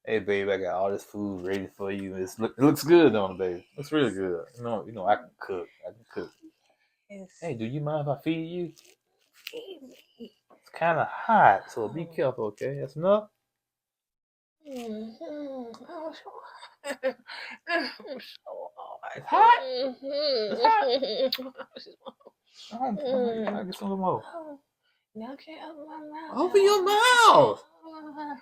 Hey, babe, I got all this food ready for you. It looks good, don't it, baby? Looks really good. I can cook. I can cook. Yes. Hey, do you mind if I feed you? Feed me. It's kind of hot, so be careful, okay? That's enough. I'm so hot. It's hot. It's hot. I get some more. Now I can't open my mouth. Open your mouth.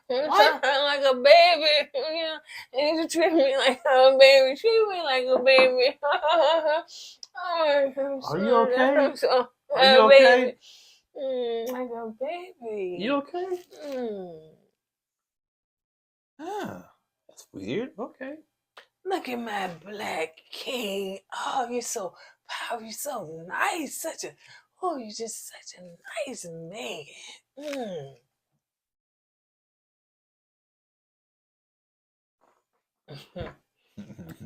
What? Like a baby. Yeah. And you treat me like a baby. Treat me like a baby. Are you okay? Are you okay? Like a baby. You okay? That's weird. Okay. Look at my black king. Oh, you're so powerful. You're so nice. You're just such a nice man.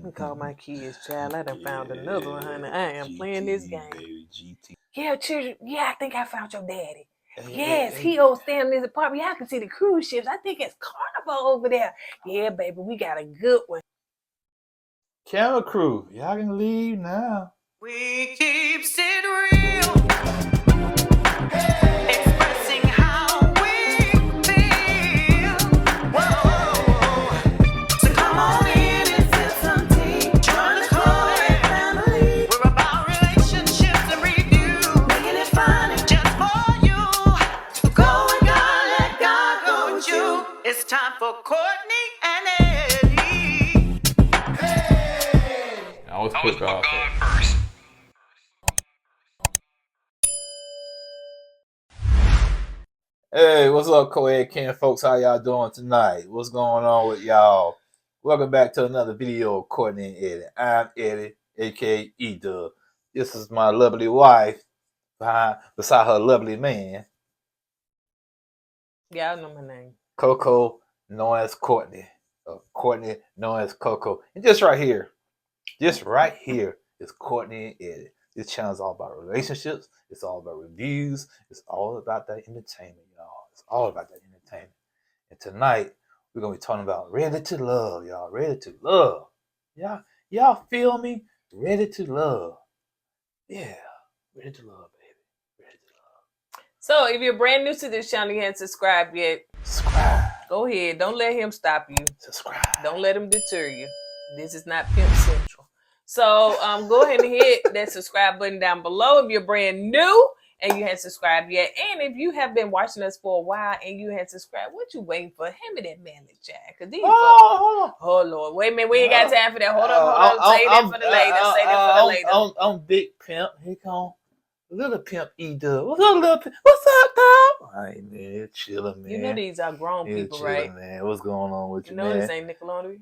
We call my kids, child. I done found another one, honey. I am playing this game. Baby, GT. Yeah, children. Yeah, I think I found your daddy. Yes, he over staying in his apartment. Y'all can see the cruise ships. I think it's Carnival over there. Yeah, baby, we got a good one. Camera crew, y'all can leave now. We keep it real, expressing how we feel. Whoa, so come on in and feel some tea. Join the KOED family. We're about relationships and review, making it fun just for you. So go with God, let God go with you. It's time for Courtney and Eddie. I always put God first. Hey, what's up, KOED Ken folks? How y'all doing tonight? What's going on with y'all? Welcome back to another video of Courtney and Eddie. I'm Eddie, aka E-Dub. This is my lovely wife beside her lovely man. Y'all know my name. Coco, known as Courtney. Courtney, known as Coco. And just right here is Courtney and Eddie. This channel is all about relationships. It's all about reviews. It's all about that entertainment, y'all. It's all about that entertainment. And tonight, we're going to be talking about ready to love, y'all. Ready to love. Y'all feel me? Ready to love. Yeah. Ready to love, baby. Ready to love. So, if you're brand new to this channel, you haven't subscribed yet, subscribe. Go ahead. Don't let him stop you. Subscribe. Don't let him deter you. This is not Pimp Central. So go ahead and hit that subscribe button down below if you're brand new and you haven't subscribed yet. And if you have been watching us for a while and you haven't subscribed, what you waiting for? Hand me that manly jack. Cause these oh Lord. Wait a minute, we ain't got time for that. Hold on. Say that for the later. Say that for the later. I'm Big Pimp. Here come Little Pimp E-Dub. What's up, Little Pimp? What's up, dog? All right, man. Chilling, man. You know these are grown people, chilling, right? Man. What's going on with you, man? This ain't Nickelodeon.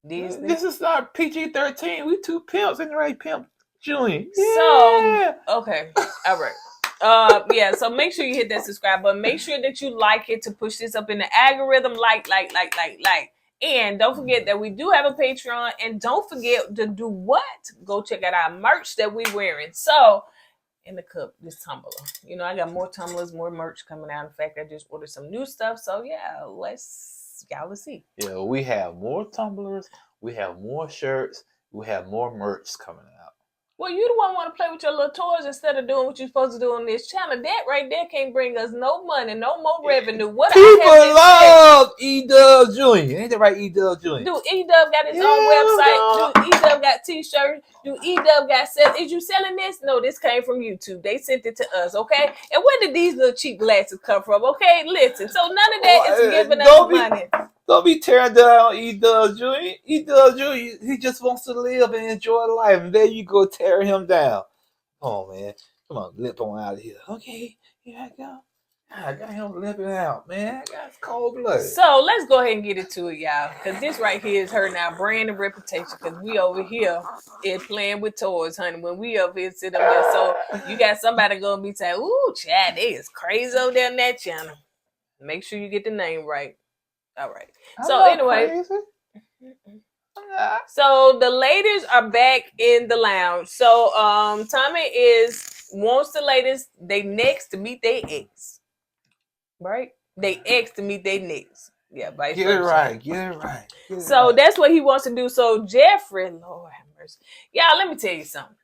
Disney. This is not PG-13. We two pimps in the right pimp joint. Yeah. So, okay. All right. Yeah, so make sure you hit that subscribe button. Make sure that you like it to push this up in the algorithm. Like. And don't forget that we do have a Patreon. And don't forget to do what? Go check out our merch that we're wearing. So, in the cup, this tumbler. You know, I got more tumblers, more merch coming out. In fact, I just ordered some new stuff. So, yeah, let's see. Yeah, we have more tumblers. We have more shirts. We have more merch coming out. Well, you the one want to play with your little toys instead of doing what you're supposed to do on this channel. That right there can't bring us no money, no more revenue. What people love E-Dub Jr. Ain't that right, E-Dub Jr.? Do E-Dub got his own website? Do E-Dub got t-shirts? Do E-Dub got sell? Is you selling this? No, this came from YouTube. They sent it to us, okay? And where did these little cheap glasses come from? Okay, listen. So none of that is giving us money. Don't be tearing down E-Dub Jr. E-Dub Jr. He just wants to live and enjoy life. And there you go, tear him down. Oh, man. Come on, lip on out of here. Okay, here I go. I got him limping out, man. I got cold blood. So let's go ahead and get into it, y'all. Because this right here is hurting our brand and reputation. Because we over here is playing with toys, honey. When we over here sit up there. So you got somebody going to be saying, ooh, Chad, they is crazy over there on that channel. Make sure you get the name right. All right. So anyway. So the ladies are back in the lounge. So Tommy wants the ladies, they next to meet their ex. Right? They ex to meet their next. Yeah, vice Get it versa. right. Get it right. Get it So right. that's what he wants to do. So Jeffrey, Lord have mercy. Y'all, let me tell you something.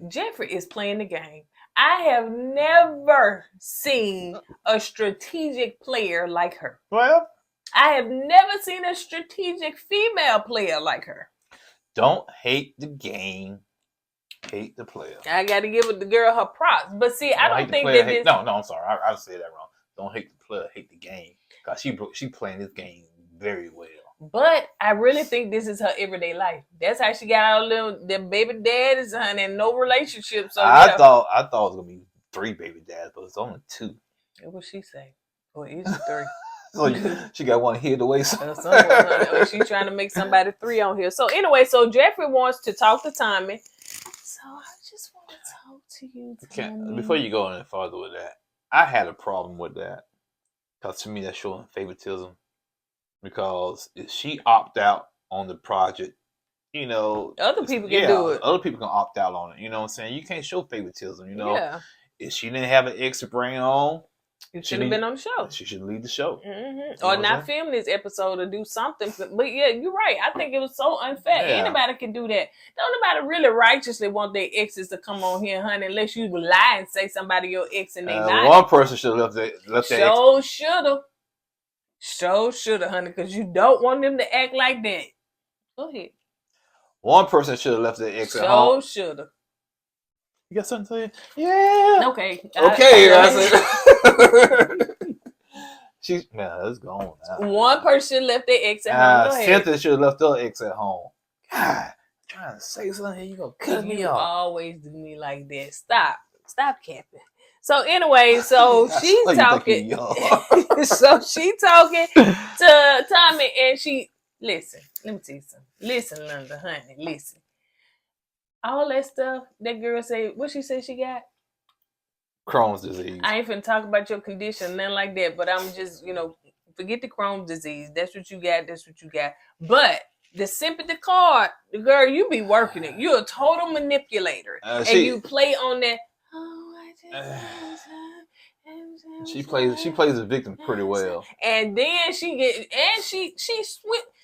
Jeffrey is playing the game. I have never seen a strategic player like her. Well, I have never seen a strategic female player like her. don't hate the game. Hate the player. I got to give the girl her props. But see, I don't think that this... No, I'm sorry. I said that wrong. Don't hate the player. Hate the game. Because she playing this game very well. But I really think this is her everyday life. That's how she got all them baby daddies and no relationship. So I thought it was gonna be 3 baby dads, but it's only 2. What she say? Or is it 3? So she got one hid away. Or she trying to make somebody 3 on here. So anyway, so Jeffrey wants to talk to Tommy. So I just want to talk to you, Tommy. Before you go any further with that, I had a problem with that. Because to me, that's showing favoritism. Because if she opt out on the project, other people can do it. Other people can opt out on it. You know what I'm saying? You can't show favoritism. Yeah. If she didn't have an ex to bring on, you should have been on the show. She should lead the show. Mm-hmm. Or not film this episode or do something. But yeah, you're right. I think it was so unfair. Yeah. Anybody can do that. Don't nobody really righteously want their exes to come on here, honey, unless you lie and say somebody your ex and they not. One person should have left their ex. Shoulda, honey, because you don't want them to act like that. Go ahead. One person should have left their ex at home. Shoulda. You got something to say? Yeah. Okay. Let's go on now. One person left their ex at home. Go ahead. Cynthia should have left her ex at home. God, I'm trying to say something. You gonna cut me off. Always do me like that. Stop capping. So anyway, so she's talking. So she talking to Tommy, and she listen. Let me tell you something. Listen, Linda, honey, listen. All that stuff that girl say, what she said she got? Crohn's disease. I ain't finna talk about your condition, nothing like that. But I'm just, forget the Crohn's disease. That's what you got. That's what you got. But the sympathy card, the girl, you be working it. You're a total manipulator, and you play on that. She plays the victim pretty well. And then she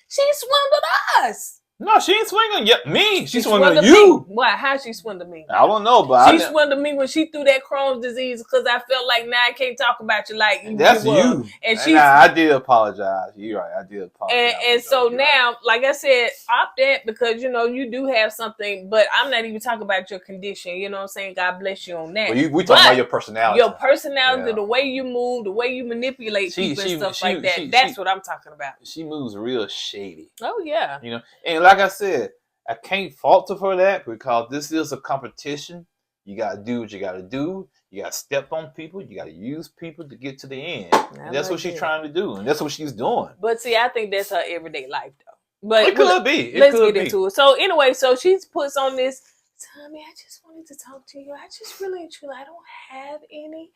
swindled us. No, she ain't swindling me. She swindling you. Why? How she swindled me? I don't know, but she swindled me when she threw that Crohn's disease because I felt like now I can't talk about you like you. That's you. And I did apologize. You're right. I did apologize. And so now, like I said, opt that because you do have something, but I'm not even talking about your condition. You know what I'm saying? God bless you on that. We talking about your personality. Your personality, the way you move, the way you manipulate people and stuff like that. That's what I'm talking about. She moves real shady. Oh yeah. And like I said, I can't fault her for that because this is a competition. You got to do what you got to do. You got to step on people. You got to use people to get to the end. And that's what she's trying to do. And that's what she's doing. But see, I think that's her everyday life, though. But it could be. Let's get into it. So anyway, so she puts on this, Tommy, I just wanted to talk to you. I just really and truly, I don't have any,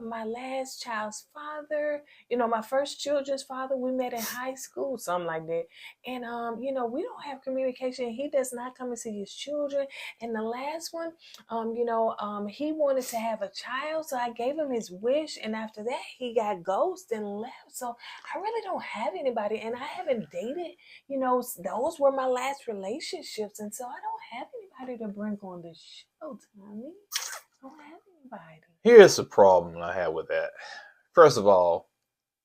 my last child's father, my first children's father, we met in high school, something like that. And, we don't have communication. He does not come and see his children. And the last one, he wanted to have a child. So I gave him his wish. And after that, he got ghosted and left. So I really don't have anybody. And I haven't dated, those were my last relationships. And so I don't have anybody to bring on the show, Tommy. I don't have anybody. Here's the problem I have with that. First of all,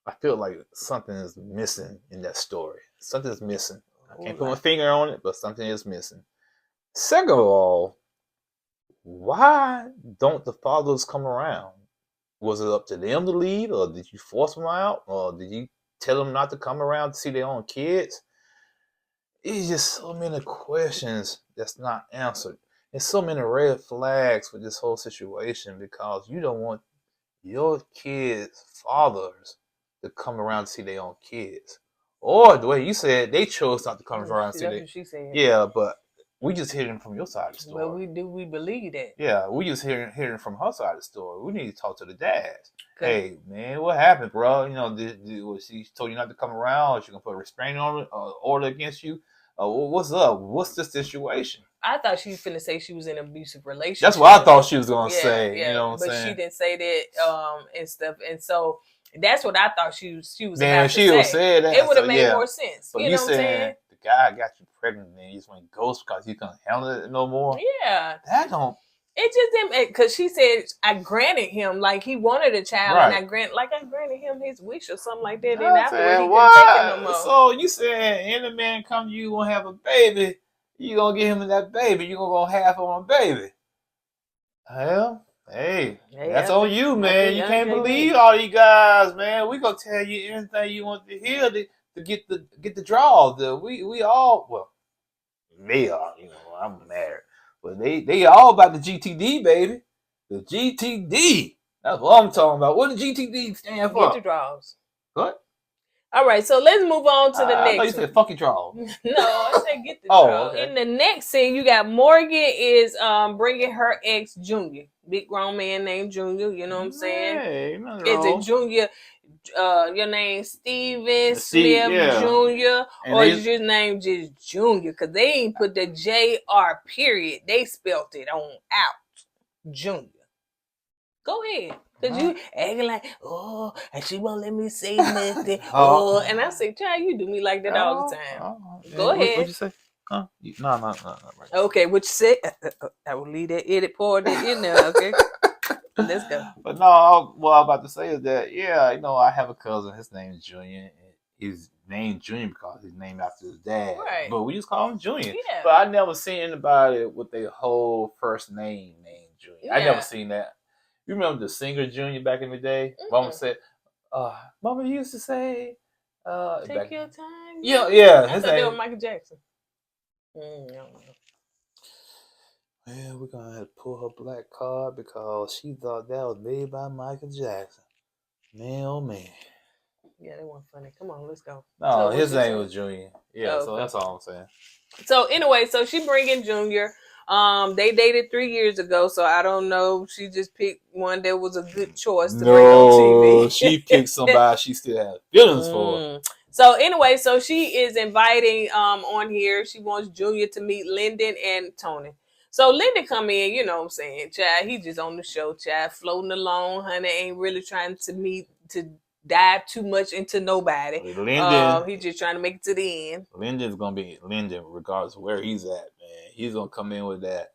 I feel like something is missing in that story. Something's missing. I can't put my finger on it, but something is missing. Second of all, why don't the fathers come around? Was it up to them to leave, or did you force them out, or did you tell them not to come around to see their own kids? It's just so many questions that's not answered. There's so many red flags with this whole situation because you don't want your kids' fathers to come around to see their own kids. Or the way you said, they chose not to come around to see what she said. Yeah, but we just hearing from your side of the story. Well, we believe that. Yeah, we just hearing from her side of the story. We need to talk to the dads. Hey, man, what happened, bro? Was she told you not to come around, or she gonna put a restraining order against you? What's up? What's the situation? I thought she was finna say she was in an abusive relationship. That's what I thought she was gonna say. Yeah, you know what I'm saying? But she didn't say that and stuff. And so That's what I thought she was Man, about if to she would say. say that, It would have so, made yeah. more sense. But You you know what I'm saying? saying the guy got you pregnant and you just went ghost because you couldn't handle it no more? Yeah. That don't. It just didn't, because she said I granted him, like he wanted a child, Right. and I granted him his wish or something like that. And I afterwards said, he couldn't take it no what? more. So you saying any man come to you gonna have a baby, you gonna get him that baby, you gonna go half on a baby. Hell, hey, that's on you, man. You can't believe all you guys, man. We gonna tell you anything you want to hear to get the draw. We all, well, they are, I'm married. But they all about the GTD, baby. The GTD. That's what I'm talking about. What does GTD stand for? Get the draws. What? All right, so let's move on to the I next. thought you said fucking draw. No, I said get the Oh, draw. okay. In the next scene, you got Morgan is bringing her ex Junior, big grown man named Junior. You know what I'm saying? Hey, nothing Is wrong. it Junior? Your name Steven Steve, Smith yeah. Jr. And or they- is your name just Junior? Because they ain't put the JR period. They spelt it on out. Junior. Go ahead. Because you acting like, oh, and she won't let me say nothing. Oh, and I say, child, you do me like that all the time. Go ahead. What'd you say? Huh? No. Right. Okay, what you said? I will leave that edit part in there, okay? Let's go. But no, what I'm about to say is that, yeah, I have a cousin. His name is Junior. He's named Junior because he's named after his dad. Right. But we just call him Junior. Yeah. But I never seen anybody with their whole first name named Junior. I Yeah. never seen that. You remember the singer Junior back in the day? Mama said, Mama used to say, take your time. Yeah. I His thought they were name. Michael Jackson. No. Yeah, we're gonna have to pull her black card because she thought that was made by Michael Jackson. Man, oh man. Yeah, that wasn't funny. Come on, let's go. No, So his what you name saying? was Junior. Yeah, Oh, so okay. that's all I'm saying. So anyway, so she bringing Junior. They dated 3 years ago, so I don't know. She just picked one that was a good choice to bring on TV. She picked somebody she still has feelings for. So anyway, so she is inviting on here. She wants Junior to meet Lyndon and Tony. So Lyndon come in, you know what I'm saying, child, he just on the show, child, floating along, honey, ain't really trying to dive too much into nobody. Lyndon, He's just trying to make it to the end. Lyndon's gonna be Lyndon regardless of where he's at, man. He's gonna come in with that.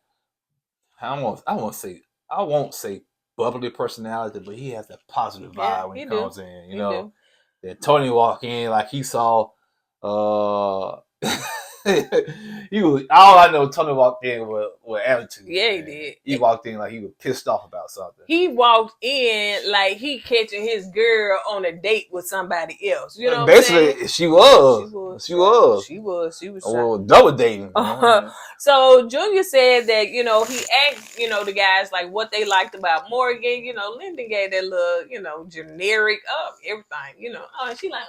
I won't say bubbly personality, but he has that positive vibe when he comes in. You know, that Tony walk in like he saw. He was all I know. Tony walked in with attitude. Yeah, man. he did. He walked in like he was pissed off about something. He walked in like he catching his girl on a date with somebody else. You know what Basically, I'm saying? she was. Oh, double dating. So Junior said that, he asked, the guys like what they liked about Morgan. Lyndon gave that little, generic everything, and she like,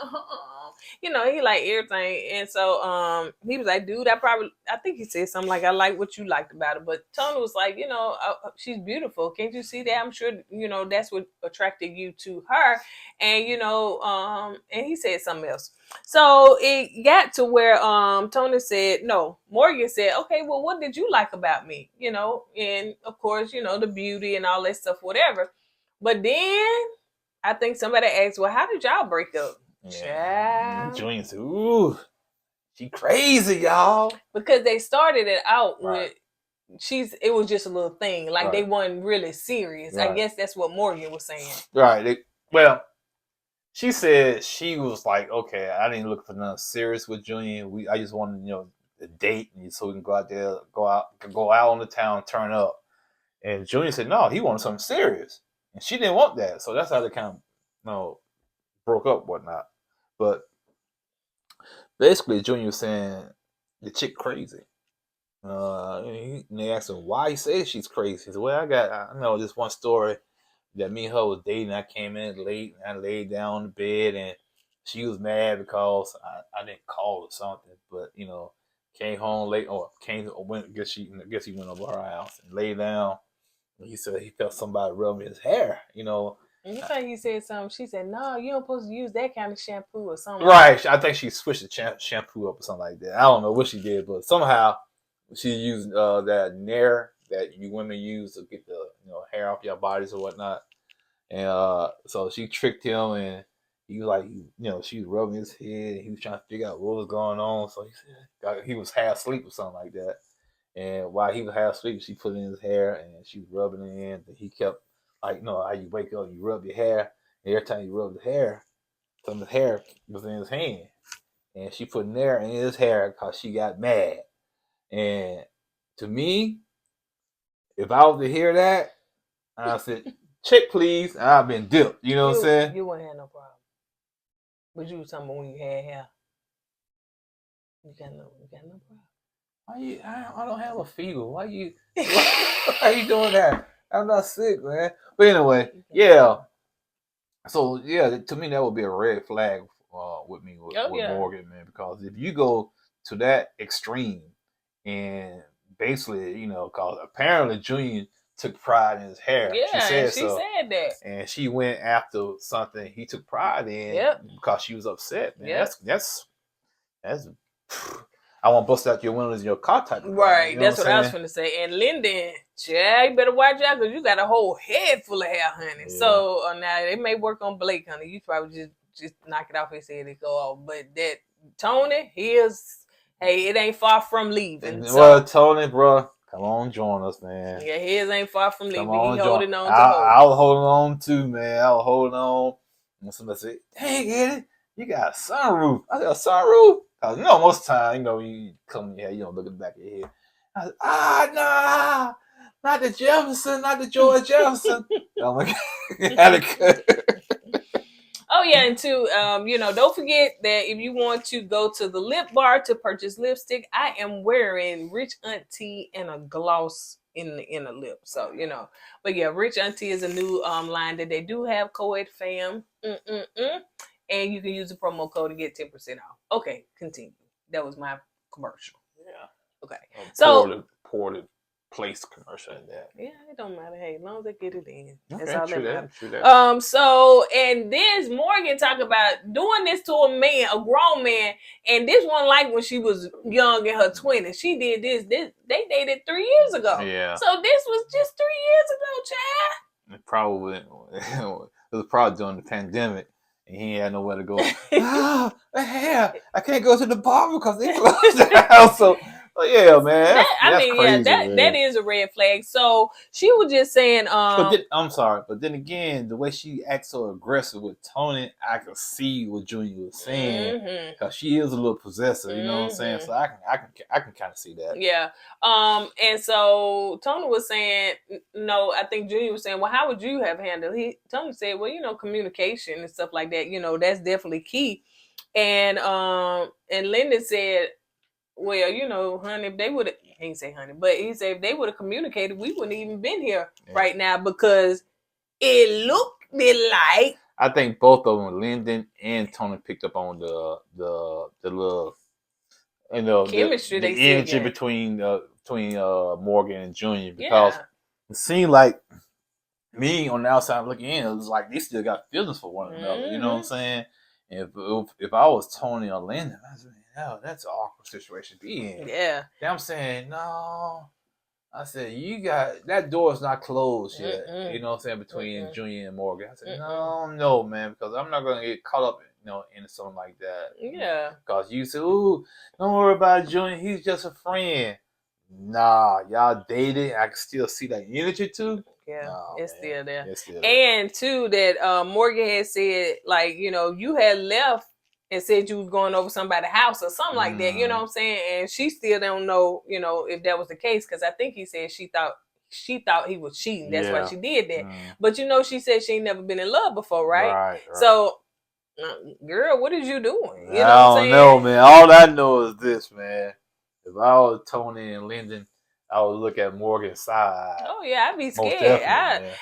he like everything. And so he was like, dude, I think he said something like, I like what you liked about it. But Tony was like, she's beautiful. Can't you see that? I'm sure, that's what attracted you to her. And, and he said something else. So it got to where Tony said, no, Morgan said, okay, well, what did you like about me? And of course, the beauty and all that stuff, whatever. But then I think somebody asked, well, how did y'all break up? Yeah. Junior said, ooh, she crazy, y'all. Because they started it out with it was just a little thing. Like they weren't really serious. Right. I guess that's what Morgan was saying. Right. She said she was like, okay, I didn't look for nothing serious with Junior. I just wanted, a date so we can go out there, go out on the town, turn up. And Junior said, no, he wanted something serious. And she didn't want that. So that's how they kind of, broke up, whatnot. But basically, Junior was saying the chick crazy. And they asked him why he says she's crazy. He said, well, I know this one story that me and her was dating. I came in late and I laid down on the bed and she was mad because I didn't call or something. But, came home late or guess he went over her house and laid down. And he said he felt somebody rubbing his hair, And you think he said something. She said, no, you don't supposed to use that kind of shampoo or something. Right. I think she switched the shampoo up or something like that. I don't know what she did, but somehow she used that Nair that you women use to get the hair off your bodies or whatnot. And so she tricked him, and he was like, she was rubbing his head, and he was trying to figure out what was going on. So he said he was half asleep or something like that. And while he was half asleep, she put it in his hair, and she was rubbing it in. And he kept like, how you wake up, you rub your hair, and every time you rub the hair, some of his hair was in his hand, and she put Nair in his hair because she got mad. And to me, if I was to hear that, I said, check please, I've been dipped. You know what I'm saying? You wouldn't have no problem. But you was talking about when you had hair. You got no problem. Why I don't have a fever. Why you doing that? I'm not sick, man. But anyway, yeah. So yeah, to me that would be a red flag with me with Morgan, man, because if you go to that extreme and basically, because apparently Junior took pride in his hair. Yeah, she said that. And she went after something he took pride in because she was upset, man. That's I want to bust out your windows in your car type of right. You know that's what I was going to say. And Lyndon, you better watch out because you got a whole head full of hair, honey. Yeah. So now it may work on Blake, honey. You probably just knock it off his head and go off. But that Tony, it ain't far from leaving. Well, Tony, bro, come on, join us, man. Yeah, his ain't far from leaving. He holding on to I was holding on too, man. I was holding on. And somebody said, dang, Eddie, you got a sunroof. I said, a sunroof? Cause most of the time, you come in here, you don't look at the back of your head. I said, nah, not the Jefferson, not the George Jefferson. I'm like, had to cut. Oh yeah, and too, don't forget that if you want to go to the lip bar to purchase lipstick, I am wearing Rich Auntie and a gloss in the inner lip. So but yeah, Rich Auntie is a new line that they do have. KOED fam. And you can use the promo code to get 10% off. Okay, continue. That was my commercial. Yeah. Okay. So poorly placed commercial in that. Yeah, it don't matter. Hey, as long as they get it in. Okay, that's all true that matters. True that. So and this Morgan talk about doing this to a man, a grown man, and this one like when she was young in her 20s. She did this. They dated 3 years ago. Yeah. So this was just 3 years ago, child. It was probably during the pandemic. And he had nowhere to go. I can't go to the bar because they closed the house. So, yeah, man. That's crazy, that is a red flag. So she was just saying, I'm sorry, but then again, the way she acts so aggressive with Tony, I can see what Junior was saying because she is a little possessive. You know what I'm saying? So I can kind of see that. Yeah. And so Tony was saying, no, I think Junior was saying, well, how would you have handled it? Tony said, well, communication and stuff like that, that's definitely key. And Lyndon said, well, honey, if they would have, he didn't say honey, but he said if they would have communicated, we wouldn't even been here right now because it looked like. I think both of them, Lyndon and Tony, picked up on the little, chemistry, the energy between Morgan and Junior, because it seemed like me on the outside looking in, it was like they still got feelings for one another. You know what I'm saying? And if I was Tony or Lyndon, I was like, no, that's an awkward situation to be in. Yeah. Then I'm saying, no. I said, you got, that door is not closed yet. You know what I'm saying? Between Junior and Morgan. I said, no, man, because I'm not going to get caught up, in something like that. Yeah. Because you said, ooh, don't worry about Junior. He's just a friend. Nah, y'all dated. I can still see that energy too. Yeah, it's still there. It's still there. And too, that Morgan had said, like, you had left and said you was going over somebody's house or something like that. You know what I'm saying? And she still don't know, if that was the case, because I think he said she thought he was cheating. That's why she did that. But she said she ain't never been in love before, right? Right. So, girl, what is you doing? You know I don't know, man. All I know is this, man. If I was Tony and Lyndon, I would look at Morgan's side. Oh yeah, I'd be scared.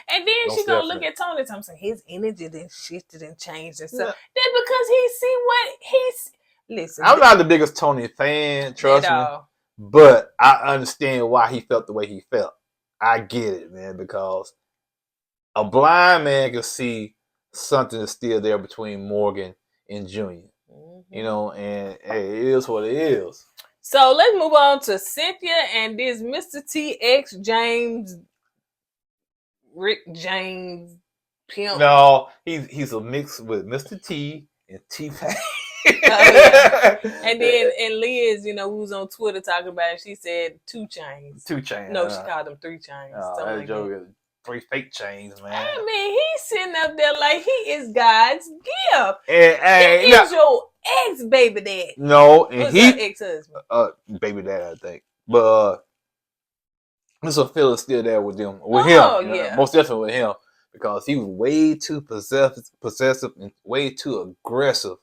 And then she gonna look at Tony. I'm saying his energy then shifted and changed and stuff. Yeah. That's because he see what he's. Listen, I'm not the biggest Tony fan, trust me, but I understand why he felt the way he felt. I get it, man, because a blind man can see something that's still there between Morgan and Junior. And hey, it is what it is. So let's move on to Cynthia and this Mr. TX Rick James pimp. No, he's a mix with Mr. T and T-Pain. yeah. And then Liz, who was on Twitter talking about it, she said 2 chains. 2 chains. No, she called them 3 chains. That like joke is 3 fake chains, man. I mean, he's sitting up there like he is God's gift. And, he is your ex-baby dad. No, and What's he ex-husband? Baby dad, I think. But there's a feeling still there with them, with him. Yeah. Most definitely with him. Because he was way too possessive and way too aggressive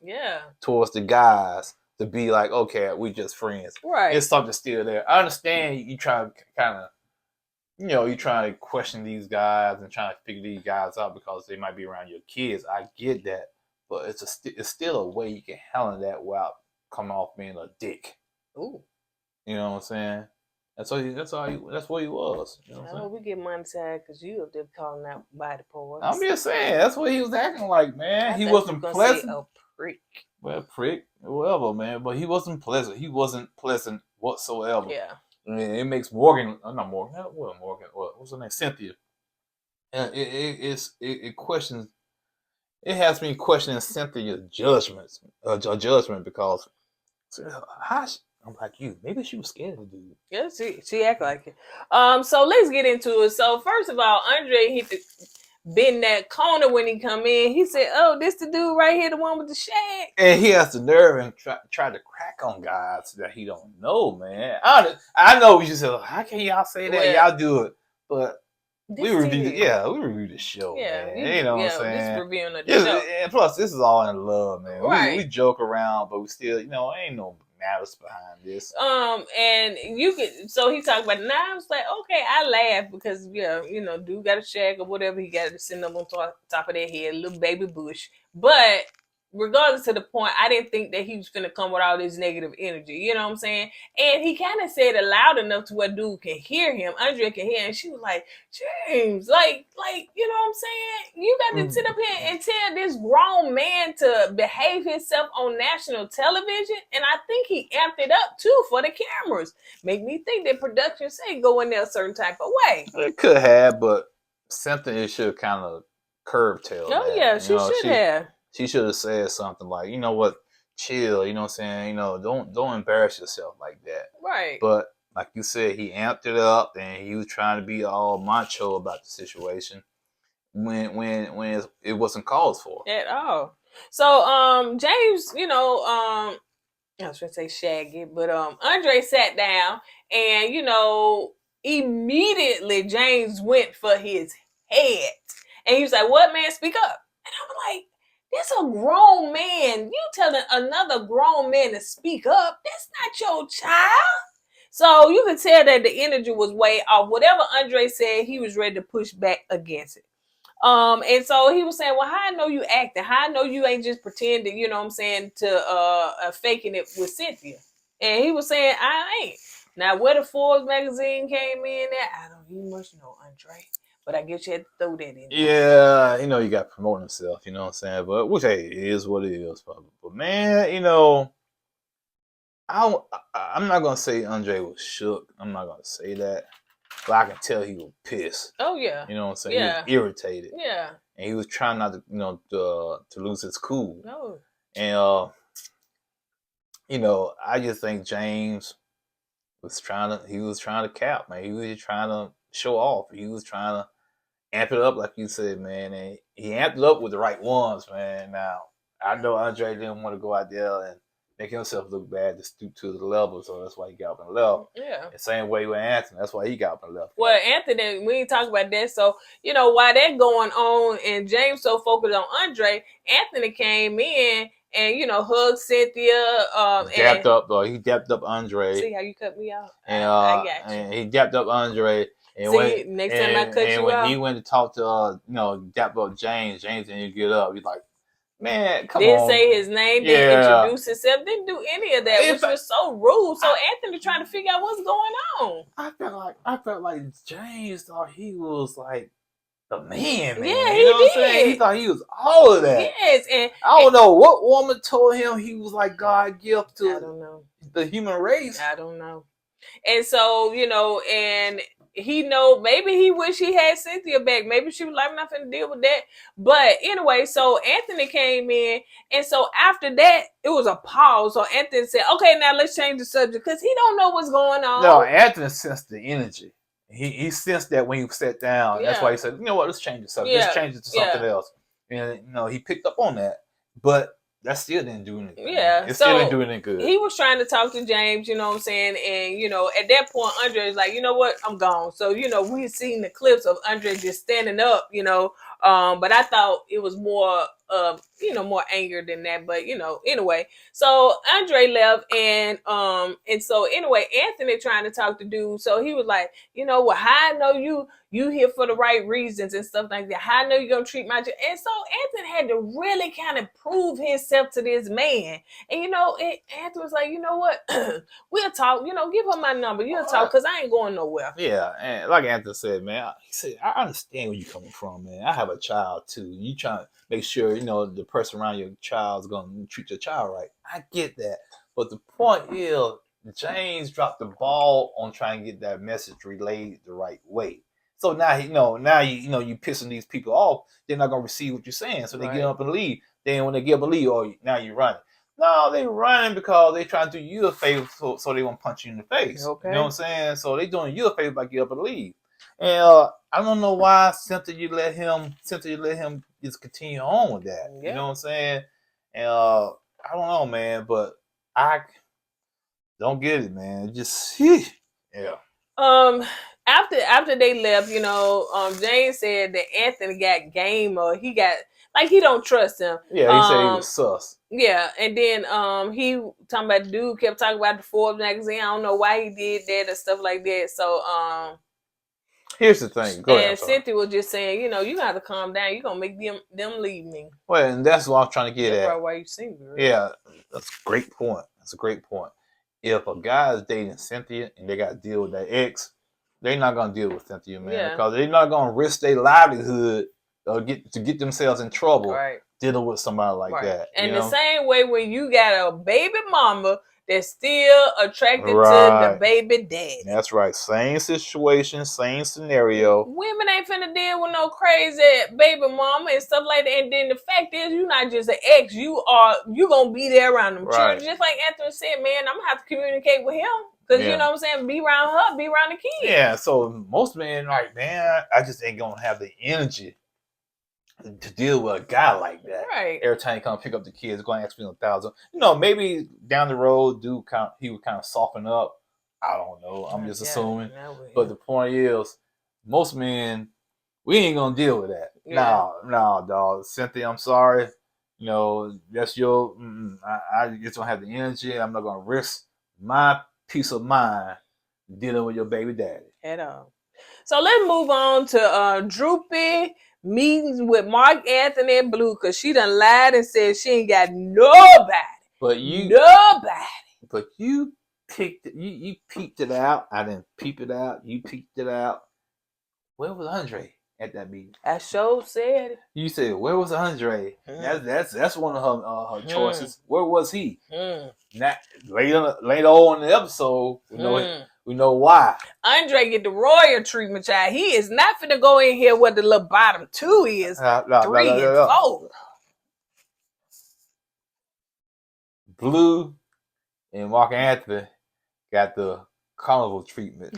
towards the guys to be like, okay, we just friends. Right. It's something still there. I understand you try to kind of, you try to question these guys and try to figure these guys out because they might be around your kids. I get that. But it's still a way you can handle that without coming off being a dick. Ooh. You know what I'm saying? That's what he was. You know what I'm saying? We get monetized because you up there calling out body parts. I'm just saying, that's what he was acting like, man. He wasn't pleasant. A prick. Well, prick, whatever, man. But he wasn't pleasant. He wasn't pleasant whatsoever. Yeah. I mean, it makes Morgan, not Morgan, what Morgan? What's her name? Cynthia. And it questions. It has me questioning Cynthia's judgment because I'm like you. Maybe she was scared of the dude. Yeah, she act like it. So let's get into it. So first of all, Andre hit the bend that corner when he come in. He said, "Oh, this the dude right here, the one with the shag." And he has the nerve and try to crack on guys that he don't know, man. I know you said, how can y'all say that? Well, y'all do it, but we reviewed the show, man. You know what I'm saying? This reviewing of the show. And plus, this is all in love, man. Right. We joke around, but we still, ain't no malice behind this. And you could. So he talked about it. Now I was like, okay, I laugh because dude got a shag or whatever. He got it sitting up on top of their head, a little baby bush. But regardless of the point, I didn't think that he was gonna come with all this negative energy. You know what I'm saying? And he kind of said it loud enough to where dude can hear him. Andre can hear, and she was like, James, like, you know what I'm saying? You got to sit up here and tell this grown man to behave himself on national television. And I think he amped it up too for the cameras. Make me think that production say go in there a certain type of way. It could have, but something should kind of curb-tail. Oh yeah, she should have. She should have said something like, you know what, chill, you know what I'm saying? Don't embarrass yourself like that. Right. But like you said, he amped it up and he was trying to be all macho about the situation when it wasn't called for. At all. So James, I was gonna say Shaggy, but Andre sat down and, immediately James went for his head. And he was like, "What, man? Speak up." And I'm like, "This a grown man. You telling another grown man to speak up? That's not your child." So you can tell that the energy was way off. Whatever Andre said, he was ready to push back against it. And so he was saying, "Well, how I know you acting? How I know you ain't just pretending, you know what I'm saying, to faking it with Cynthia?" And he was saying, "I ain't." Now, where the Forbes magazine came in at, I don't even much know, Andre. But I guess you had to throw that in. Yeah, you got to promote himself, you know what I'm saying? But, which, hey, it is what it is. But man, I'm not going to say Andre was shook. I'm not going to say that. But I can tell he was pissed. Oh, yeah. You know what I'm saying? Yeah. He was irritated. Yeah. And he was trying not to, to lose his cool. No. And, I just think James was trying to cap, man. He was trying to show off. He was trying to amp it up, like you said, man. And he amped it up with the right ones, man. Now, I know Andre didn't want to go out there and make himself look bad to stoop to the level, so that's why he got up and left. Yeah. The same way with Anthony, that's why he got up and left. Well, Anthony, we ain't talk about that. So, while that going on and James so focused on Andre, Anthony came in and, hugged Cynthia. He dapped up Andre. See how you cut me out? And, I got you. And he dapped up Andre. And next time I cut you when out. he went to talk to, dap up James didn't get up. He's like, man, come didn't on. Didn't say his name, didn't introduce himself, didn't do any of that, which was so rude. So Anthony trying to figure out what's going on. I felt like James thought he was like the man. Yeah, you know what I'm saying? He thought he was all of that. Yes, and I don't know what woman told him he was like God gift to I don't know. the human race. I don't know. And so, and he know maybe he wish he had Cynthia back. Maybe she was like, I'm not finna deal with that. But anyway, so Anthony came in, and so after that, it was a pause. So Anthony said, okay, now let's change the subject, because he don't know what's going on. No, Anthony sensed the energy. He sensed that when he sat down. Yeah. That's why he said, you know what, let's change the subject. Yeah. Let's change it to something else. And he picked up on that. But that still didn't do anything. Yeah. It still didn't do anything good. He was trying to talk to James, you know what I'm saying? And, at that point, Andre is like, you know what? I'm gone. So, we've seen the clips of Andre just standing up, but I thought it was more, more anger than that. But, anyway. So Andre left, and so anyway, Anthony trying to talk to dude. So he was like, well, how I know you here for the right reasons and stuff like that. How I know you're going to treat my... And so Anthony had to really kind of prove himself to this man. And, Anthony was like, you know what? We'll talk. Give her my number. You'll talk, because I ain't going nowhere. Yeah, and like Anthony said, man, he said, I understand where you're coming from, man. I have a child, too. You trying to make sure, the person around your child's going to treat your child right. I get that. But the point is, James dropped the ball on trying to get that message relayed the right way. So now you pissing these people off. They're not gonna receive what you're saying, so they get up and leave. Then when they get up and leave, now you're running. No, they running because they trying to do you a favor, so they won't punch you in the face. Okay. You know what I'm saying? So they doing you a favor by get up and leave. And I don't know why Cynthia let him just continue on with that. Yeah. You know what I'm saying? And I don't know, man, but I don't get it, man. Just yeah. After they left, James said that Anthony got game, or he got, like, he don't trust him. Yeah, he said he was sus. Yeah, and then he talking about the dude kept talking about the Forbes magazine. I don't know why he did that and stuff like that. So here's the thing. Go ahead. Cynthia was just saying, you gotta calm down. You're gonna make them leave me. Well, and that's what I'm trying to get at. That's why you sing, girl. Yeah, that's a great point. That's a great point. If a guy is dating Cynthia and they got to deal with their ex, they're not gonna deal with Cynthia, man, because they're not gonna risk their livelihood or get themselves in trouble dealing with somebody like that. And the same way when you got a baby mama that's still attracted to the baby daddy. That's right. Same situation, same scenario. Women ain't finna deal with no crazy baby mama and stuff like that. And then the fact is, you're not just an ex. You gonna be there around them children. Just like Anthony said, man, I'm gonna have to communicate with him. Because, you know what I'm saying, be around her, be around the kids. Yeah, so most men like, man, I just ain't going to have the energy to deal with a guy like that. Right. Every time he come pick up the kids, going to ask me $1,000. Maybe down the road, he would kind of soften up. I don't know. I'm just assuming. But the point is, most men, we ain't going to deal with that. Yeah. No, dog. Cynthia, I'm sorry. That's your, I just don't have the energy. I'm not going to risk my peace of mind dealing with your baby daddy at all. So let's move on to Droopy meetings with Mark Anthony and Blue, because she done lied and said she ain't got nobody. But you picked it. You peeped it out. I didn't peep it out. You peeped it out. Where was Andre at that meeting? I sure said it. You said, where was Andre? That's one of her choices. Where was he? Not later on in the episode, we know why. Andre get the royal treatment, child. He is not finna go in here where the little bottom two is. 3 and 4. Blue and Mark Anthony got the carnival treatment.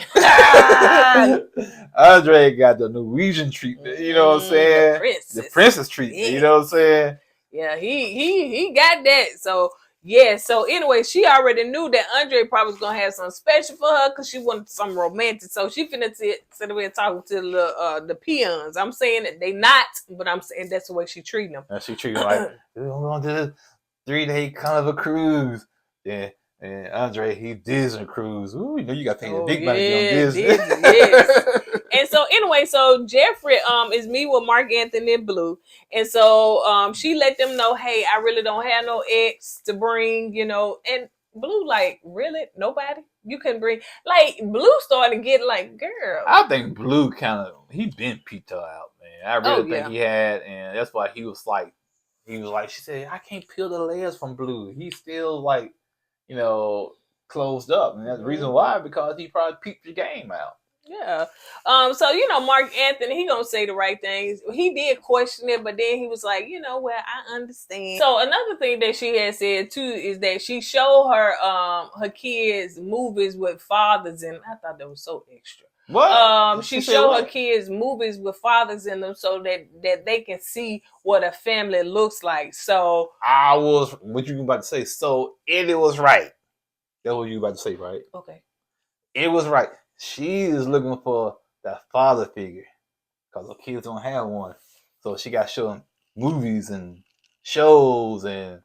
Andre got the Norwegian treatment. You know what I'm saying? The princess treatment. Yeah. You know what I'm saying? Yeah, he got that. So yeah. So anyway, she already knew that Andre probably was gonna have something special for her because she wanted something romantic. So she finna sit there talking to the peons. I'm saying that they not, but I'm saying that's the way she treating them. And she treating them like, we're going to the 3-day carnival cruise. Yeah. And Andre, he Disney cruise. Ooh, you got to pay the big money on Disney. Yes. And so anyway, so Jeffery is me with Mark Anthony and Blue. And so she let them know, hey, I really don't have no ex to bring, and Blue like, really? Nobody? You couldn't bring, like, Blue started getting like, girl. I think Blue he been peeped her out, man. I really think he had, and that's why he was like, she said, I can't peel the layers from Blue. He's still like, closed up. And that's the reason why, because he probably peeped the game out. Yeah. So Mark Anthony, he gonna say the right things. He did question it, but then he was like, well, I understand. So another thing that she had said too is that she showed her kids movies with fathers, and I thought that was so extra. What? She showed her kids movies with fathers in them so that they can see what a family looks like. So what you about to say? So it was right. That's what you about to say, right? Okay. It was right. She is looking for that father figure because her kids don't have one. So she got to show them movies and shows and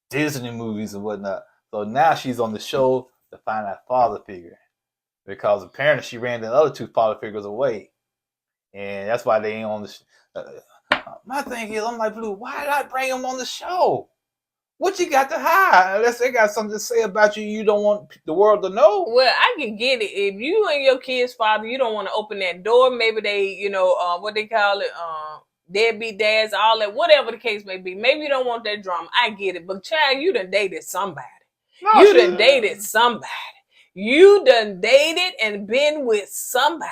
Disney movies and whatnot. So now she's on the show to find that father figure because apparently she ran the other two father figures away. And that's why they ain't on the my thing is, I'm like, Blue, why did I bring them on the show? What you got to hide? Unless they got something to say about you, you don't want the world to know. Well, I can get it. If you and your kid's father, you don't want to open that door. Maybe they, what they call it, deadbeat dads, all that, whatever the case may be. Maybe you don't want that drama. I get it. But child, you done dated somebody. You done dated somebody. You done dated and been with somebody.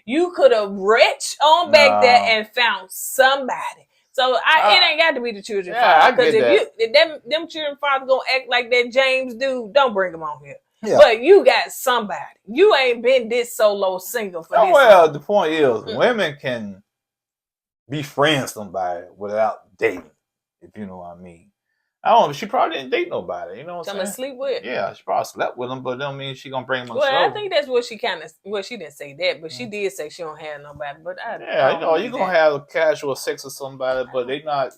You could have reached on back there and found somebody. So it ain't got to be the children father. Because if them children father gonna act like that James dude, don't bring them on here. Yeah. But you got somebody. You ain't been this solo single for this. Well, the point is, women can be friends with somebody without dating, if you know what I mean. I don't know. She probably didn't date nobody. You know what I'm saying? Sleep with. Yeah, she probably slept with him, but that don't mean she gonna bring him on the show. Well, I think that's what she she didn't say that, but she did say she don't have nobody. But you gonna have casual sex with somebody, but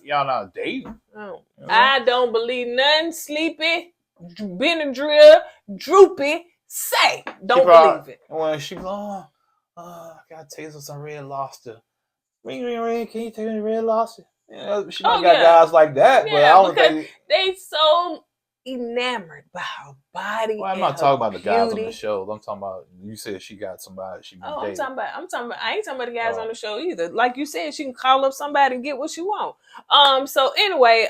y'all not dating. Oh. I don't believe none sleepy, Benadryl, droopy say. Don't believe it. When she I gotta taste of some red lobster. Ring, ring, ring. Can you take me red lobster? She got guys like that, but I don't think they so enamored by her body. Well, I'm not talking about the guys on the show. I'm talking about you said she got somebody she been dating. I'm talking about. I ain't talking about the guys on the show either. Like you said, she can call up somebody and get what she want. So anyway,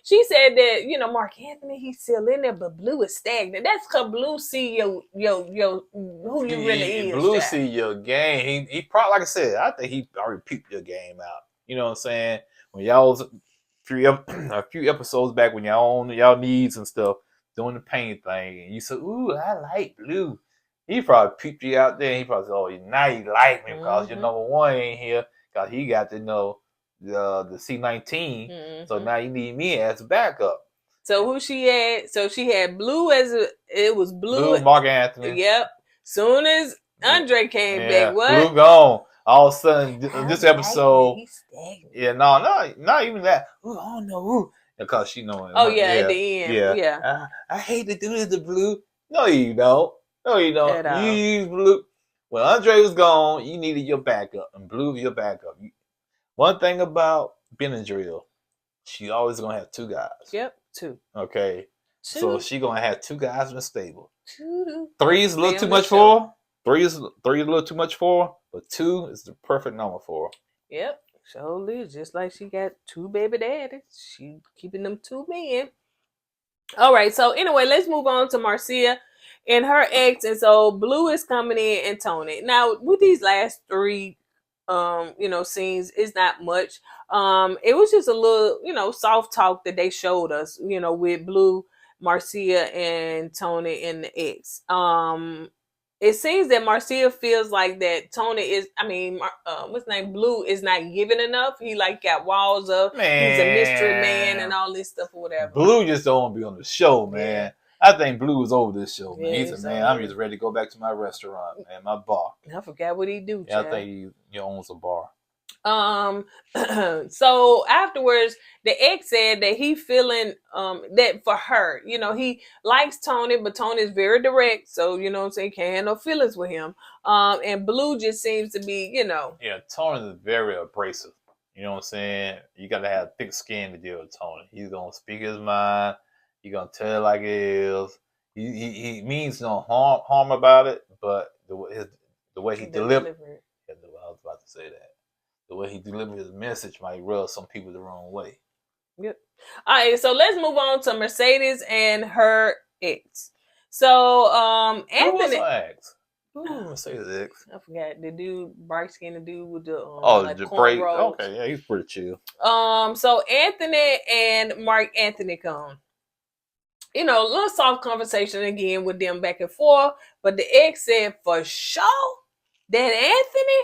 she said that Mark Anthony, he's still in there, but Blue is stagnant. That's because Blue see your who you really is. Blue see your game. He probably, like I said, I think he already peeped your game out. You know what I'm saying? When y'all was a few episodes back when y'all on y'all knees and stuff doing the pain thing, and you said, "Ooh, I like Blue." He probably peeped you out there. And he probably said, "Oh, now you like me because your number one ain't here because he got to know the C19. So now you need me as backup." So who she had? So she had Blue it was Blue Mark Anthony. Yep. Soon as Andre came back, what? Blue gone. All of a sudden, this episode, not even that. Ooh, I don't know who, because she knowing. Oh yeah, at the end, yeah. I hate to do this to Blue. No, you don't. You use Blue. When Andre was gone, you needed your backup, and Blue your backup. One thing about Benadryl, she always gonna have two guys. Yep, two. Okay, so she gonna have two guys in the stable. Two. 3 is a little too much for her. 3 is a little too much for her, but 2 is the perfect number for her. Yep, surely, just like she got 2 baby daddies, she keeping them 2 men. All right, so anyway, let's move on to Marcia and her ex, and so Blue is coming in and Tony. Now with these last 3, scenes, it's not much. It was just a little, soft talk that they showed us, with Blue, Marcia, and Tony and the ex. It seems that Marcia feels like that Tony is, what's his name? Blue is not giving enough. He got walls up. Man. He's a mystery man and all this stuff or whatever. Blue just don't want to be on the show, man. Yeah. I think Blue is over this show, man. He's man, I'm just ready to go back to my restaurant, man, my bar. I forgot what he do, I think he owns a bar. So afterwards, the ex said that he feeling that for her, he likes Tony, but Tony is very direct, so can't have no feelings with him. And Blue just seems to be, Yeah, Tony is very abrasive. You know what I'm saying? You gotta have thick skin to deal with Tony. He's gonna speak his mind, he's gonna tell it like it is. He means no harm about it, but the way he delivered it. Yeah, I was about to say that. The way he delivered his message might rub some people the wrong way. Yep. All right, so let's move on to Mercedes and her ex. So, Anthony. Who was her ex? Ooh, Say his ex. I forgot the dude, bright skinned dude with the Oh, like the break. cornrows. Okay, yeah, he's pretty chill. So Anthony and Mark Anthony come. You know, a little soft conversation again with them back and forth. But the ex said for sure that Anthony,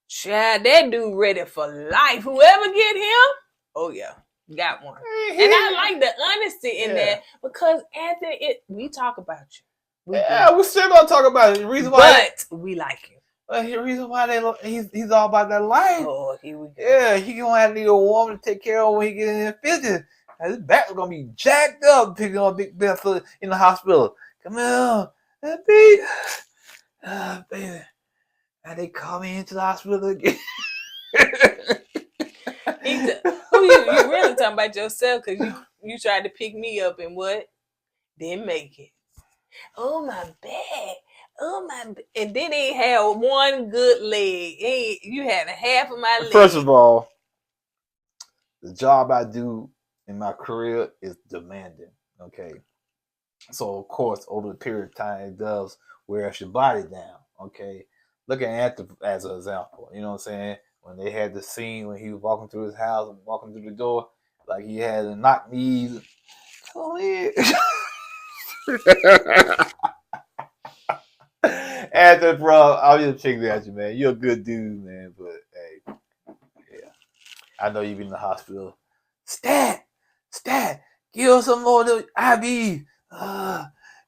child, that dude ready for life. Whoever get him, oh yeah, got one. And I like the honesty in that because Anthony, we talk about you. We Yeah, we're still gonna talk about it. The reason why, but we like him. the reason why he's all about that life. Oh, here we go. Yeah, he gonna have to need a woman to take care of when he get in his 50s. His back gonna be jacked up picking on Big Ben in the hospital. Come here, baby. Baby. And they call me into the hospital again. Who you really talking about yourself because you tried to pick me up and what? Didn't make it. Oh my back. Oh my, and then he had one good leg. You had a half of my leg. First of all, the job I do in my career is demanding. Okay, so of course over the period of time it does wear your body down. Okay, look at Anthony as an example. You know what I'm saying? When they had the scene when he was walking through his house and walking through the door, like he had to knock knees. Come in. Anthony, bro, I'm just checking at you, man. You're a good dude, man. But hey, yeah, I know you've been in the hospital. Stat, give us some more of the IV.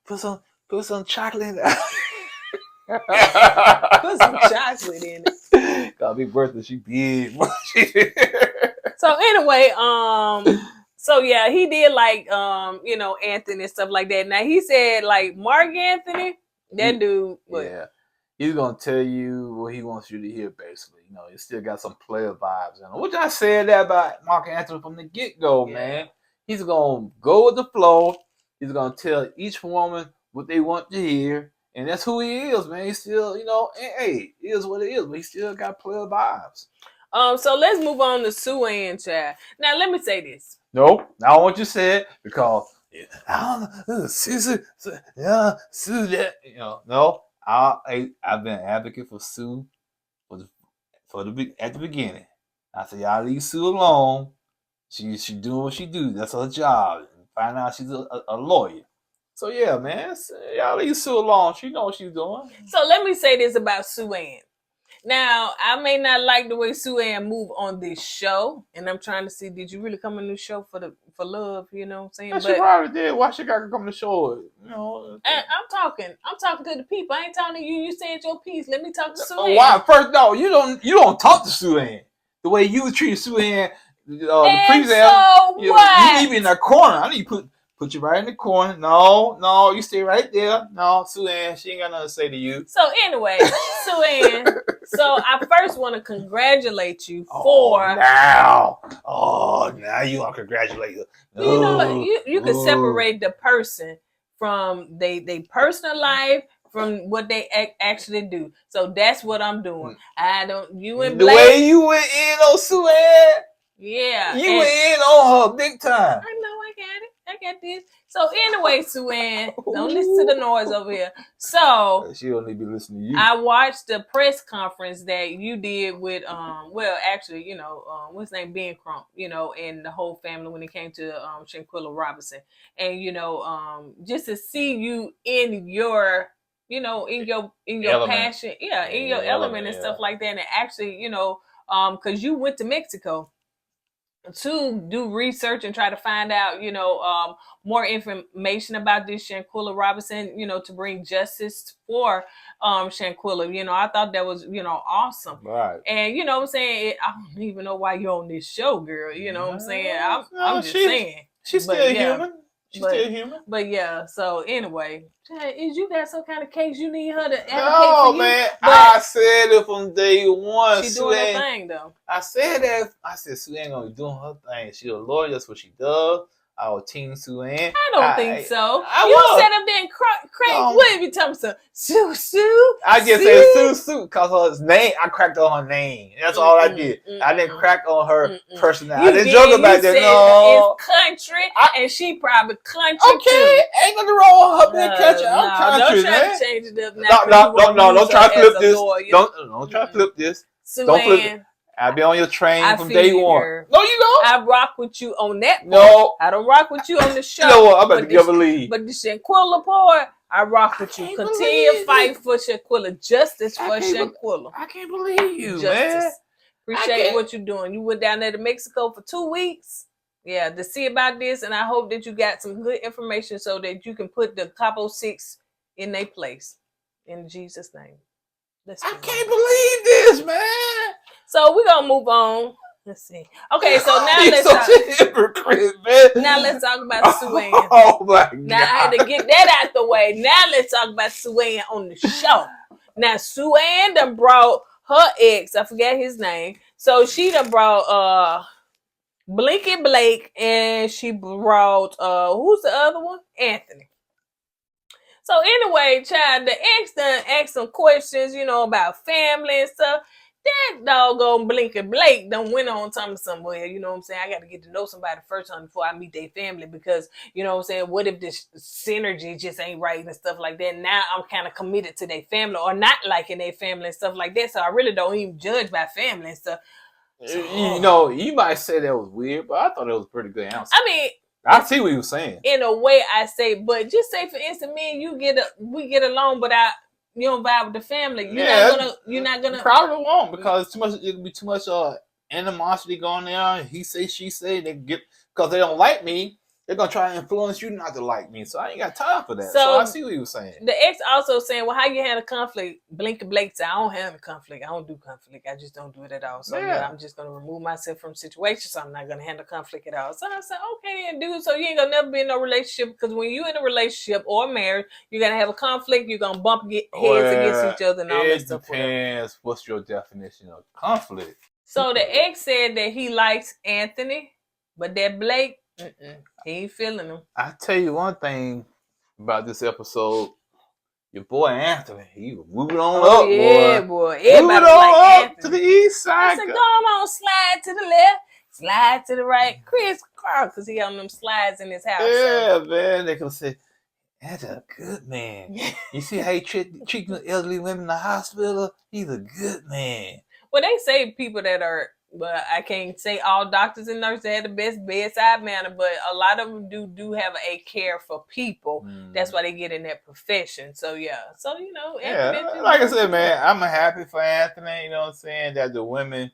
Put some chocolate in there. Put some chocolate in it. Got big birthday, she big. So anyway, so yeah, he did like you know, Anthony and stuff like that. Now he said like Mark Anthony, that dude. Yeah, he's gonna tell you what he wants you to hear. Basically, you know, he still got some player vibes in him. Which I said that about Mark Anthony from the get go, man. He's gonna go with the flow. He's gonna tell each woman what they want to hear, and that's who he is, man. He's still, you know, hey, it is what it is, but he still got player vibes. So let's move on to Sue Ann, child. Now let me say this. Nope, not what you said, because I don't know, Sue that, you know. No, I've been an advocate for Sue at the beginning. I said y'all leave Sue alone. She doing what she do. That's her job. Find out she's a lawyer. So yeah, man, y'all leave Sue alone. She know what she's doing. So let me say this about Sue Ann. Now, I may not like the way Sue Ann move on this show, and I'm trying to see, did you really come on this show for love? You know what I'm saying? But she probably did. Why she got to come to the show? You know. And I'm talking to the people. I ain't talking to you. You said your piece. Let me talk to Sue Ann. Why? First, no, you don't talk to Sue Ann the way you treated Sue Ann. The previous so what? You need me in that corner. I need to put you right in the corner. No, you stay right there. No, Sue Ann, she ain't got nothing to say to you. So anyway, Sue Ann, so I first want to congratulate you for now you want to congratulate her. You know, you can separate the person from they personal life from what they actually do. So that's what I'm doing. You and Blake. The way you went in on Sue Ann. Yeah. You went in on her big time. I know, I got it. I got this. So anyway, Sue Ann, don't listen to the noise over here. So she don't need to be listening to you. I watched the press conference that you did with actually, you know, what's his name, Ben Crump, you know, and the whole family when it came to Shanquilla Robinson. And, you know, just to see you in your, you know, in your element. passion, in your element and stuff like that. And actually, you know, because you went to Mexico to do research and try to find out, you know, more information about this Shanquilla Robinson, you know, to bring justice for Shanquilla. You know, I thought that was, you know, awesome. Right. And, you know what I'm saying? I don't even know why you're on this show, girl. You know what I'm saying? I'm just saying. She's still human. She's still human. But yeah, so anyway, is you got some kind of case you need her to advocate No, for you? man. I said it from day one. She doing her thing, though. I said that. I said Sue ain't gonna be doing her thing. She a lawyer. That's what she does. our Team Sue-Ann. I don't think so. I You was. sat up there and cracked. What if you tell me so? Sue? I just said Sue because her name. I cracked on her name. That's all I did. I didn't crack on her personality. I didn't joke about that. No, it's country, and she probably country okay, too. ain't nothing wrong with her being country. I'm country, don't try man. to change it up now. Don't try to flip this. Don't try to flip this. Don't flip it. I'll be on your train from day one. No, you don't. I rock with you on that part. No. I don't rock with you on the show. You know what? I'm about to give a lead. But the Shanquilla part, I rock with you. Continue fight for Shanquilla. Justice for Shanquilla. I can't believe you, Justice. man. Appreciate what you're doing. You went down there to Mexico for 2 weeks. Yeah, to see about this. And I hope that you got some good information so that you can put the Capo 6 in their place. In Jesus' name. I can't believe this, man. So we're gonna move on. Let's see. Okay, so now let's talk. Hypocrite, man. Now let's talk about Sue-Ann. Oh my God. Now I had to get that out the way. Now let's talk about Sue-Ann on the show. Now Sue-Ann done brought her ex, I forget his name. So she done brought Blinky Blake, and she brought who's the other one? Anthony. So anyway, child, the ex done asked some questions, about family and stuff. That doggone Blinky Blake done went on talking somewhere, you know what I'm saying? I got to get to know somebody first before I meet their family because, you know what I'm saying, what if this synergy just ain't right and stuff like that? Now I'm kind of committed to their family or not liking their family and stuff like that. So I really don't even judge by family and stuff. So, you might say that was weird, but I thought it was a pretty good answer. I mean, I see what you were saying. In a way, I say, but just say for instance, me and you we get along, but you don't vibe with the family. You're not gonna. Probably won't because it'll be too much animosity going there. He say, she say. They get because they don't like me. They're gonna try to influence you not to like me. So I ain't got time for that. So I see what you were saying. The ex also saying, "Well, how you handle conflict?" Blinky Blake said, "I don't handle conflict. I don't do conflict. I just don't do it at all. So I'm just gonna remove myself from situations. So I'm not gonna handle conflict at all." So I said, "Okay, then, dude. So you ain't gonna never be in no relationship because when you in a relationship or marriage, you're gonna have a conflict. You're gonna bump heads against each other and all that stuff." It depends. What's your definition of conflict? So the ex said that he likes Anthony, but that Blake. He ain't feeling him. I tell you one thing about this episode. Your boy Anthony, he was moving on up, yeah, boy. Everybody moving like on Anthony. up to the east side. I said, "Go on, slide to the left, slide to the right." Chris Carl, because he got them slides in his house. Yeah, man. They gonna say, "That's a good man." You see how he treating the elderly women in the hospital? He's a good man. Well, they say people that are. But I can't say all doctors and nurses have the best bedside manner, but a lot of them do have a care for people. That's why they get in that profession. So yeah, Anthony, like I said, man, I'm happy for Anthony. You know what I'm saying? That the women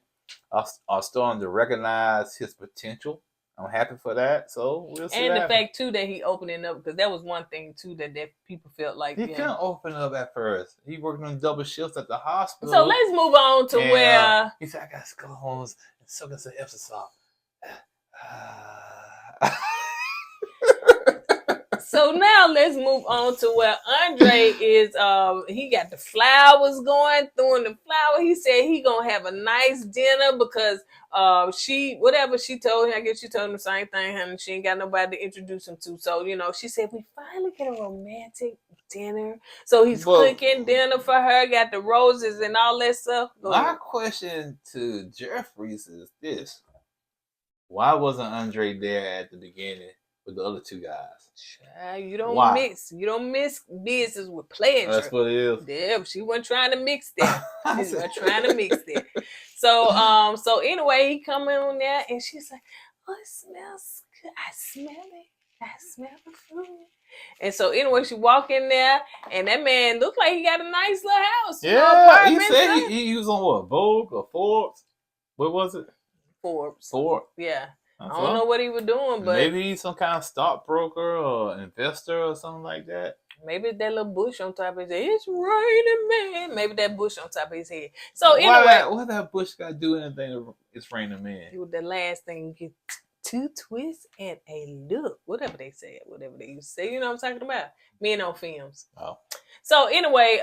are starting to recognize his potential. I'm happy for that. So we'll see. And the fact too that he opening up because that was one thing too that people felt like he couldn't open up at first. He working on double shifts at the hospital. So let's move on to where he said, "I got to go home and soak in some Epsom salt." So now let's move on to where Andre is. He got the flowers going, throwing the flower. He said he gonna have a nice dinner because whatever she told him, I guess she told him the same thing, and she ain't got nobody to introduce him to. So she said we finally get a romantic dinner. So he's cooking dinner for her, got the roses and all that stuff. My question to Jeffries is this: why wasn't Andre there at the beginning with the other two guys? You don't mix. You don't mix business with pleasure. That's what it is. Yeah, she wasn't trying to mix that. She wasn't trying to mix that. So anyway, he come in on there and she's like, "Oh, it smells good. I smell it. I smell the food." And so anyway, she walk in there and that man looked like he got a nice little house. Yeah, he said he was on what, Vogue or Forbes? What was it? Forbes. Yeah. I don't know what he was doing, but maybe he's some kind of stockbroker or investor or something like that. Maybe that little bush on top of his head. It's raining, man. Maybe that bush on top of his head. So anyway, what that bush got to do anything? It's raining, man. The last thing, get two twists and a look. Whatever they said, whatever they used to say. You know what I'm talking about? Men on films. Oh. So anyway,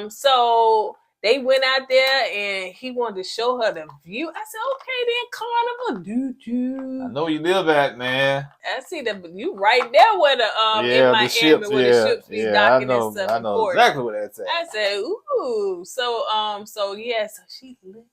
so they went out there and he wanted to show her the view. I said, okay, then Carnival, I know you live at, man. I see you right there where the in Miami ships, where the ships be docking and stuff. I in know port. exactly what that's at. I said, ooh. So so she looking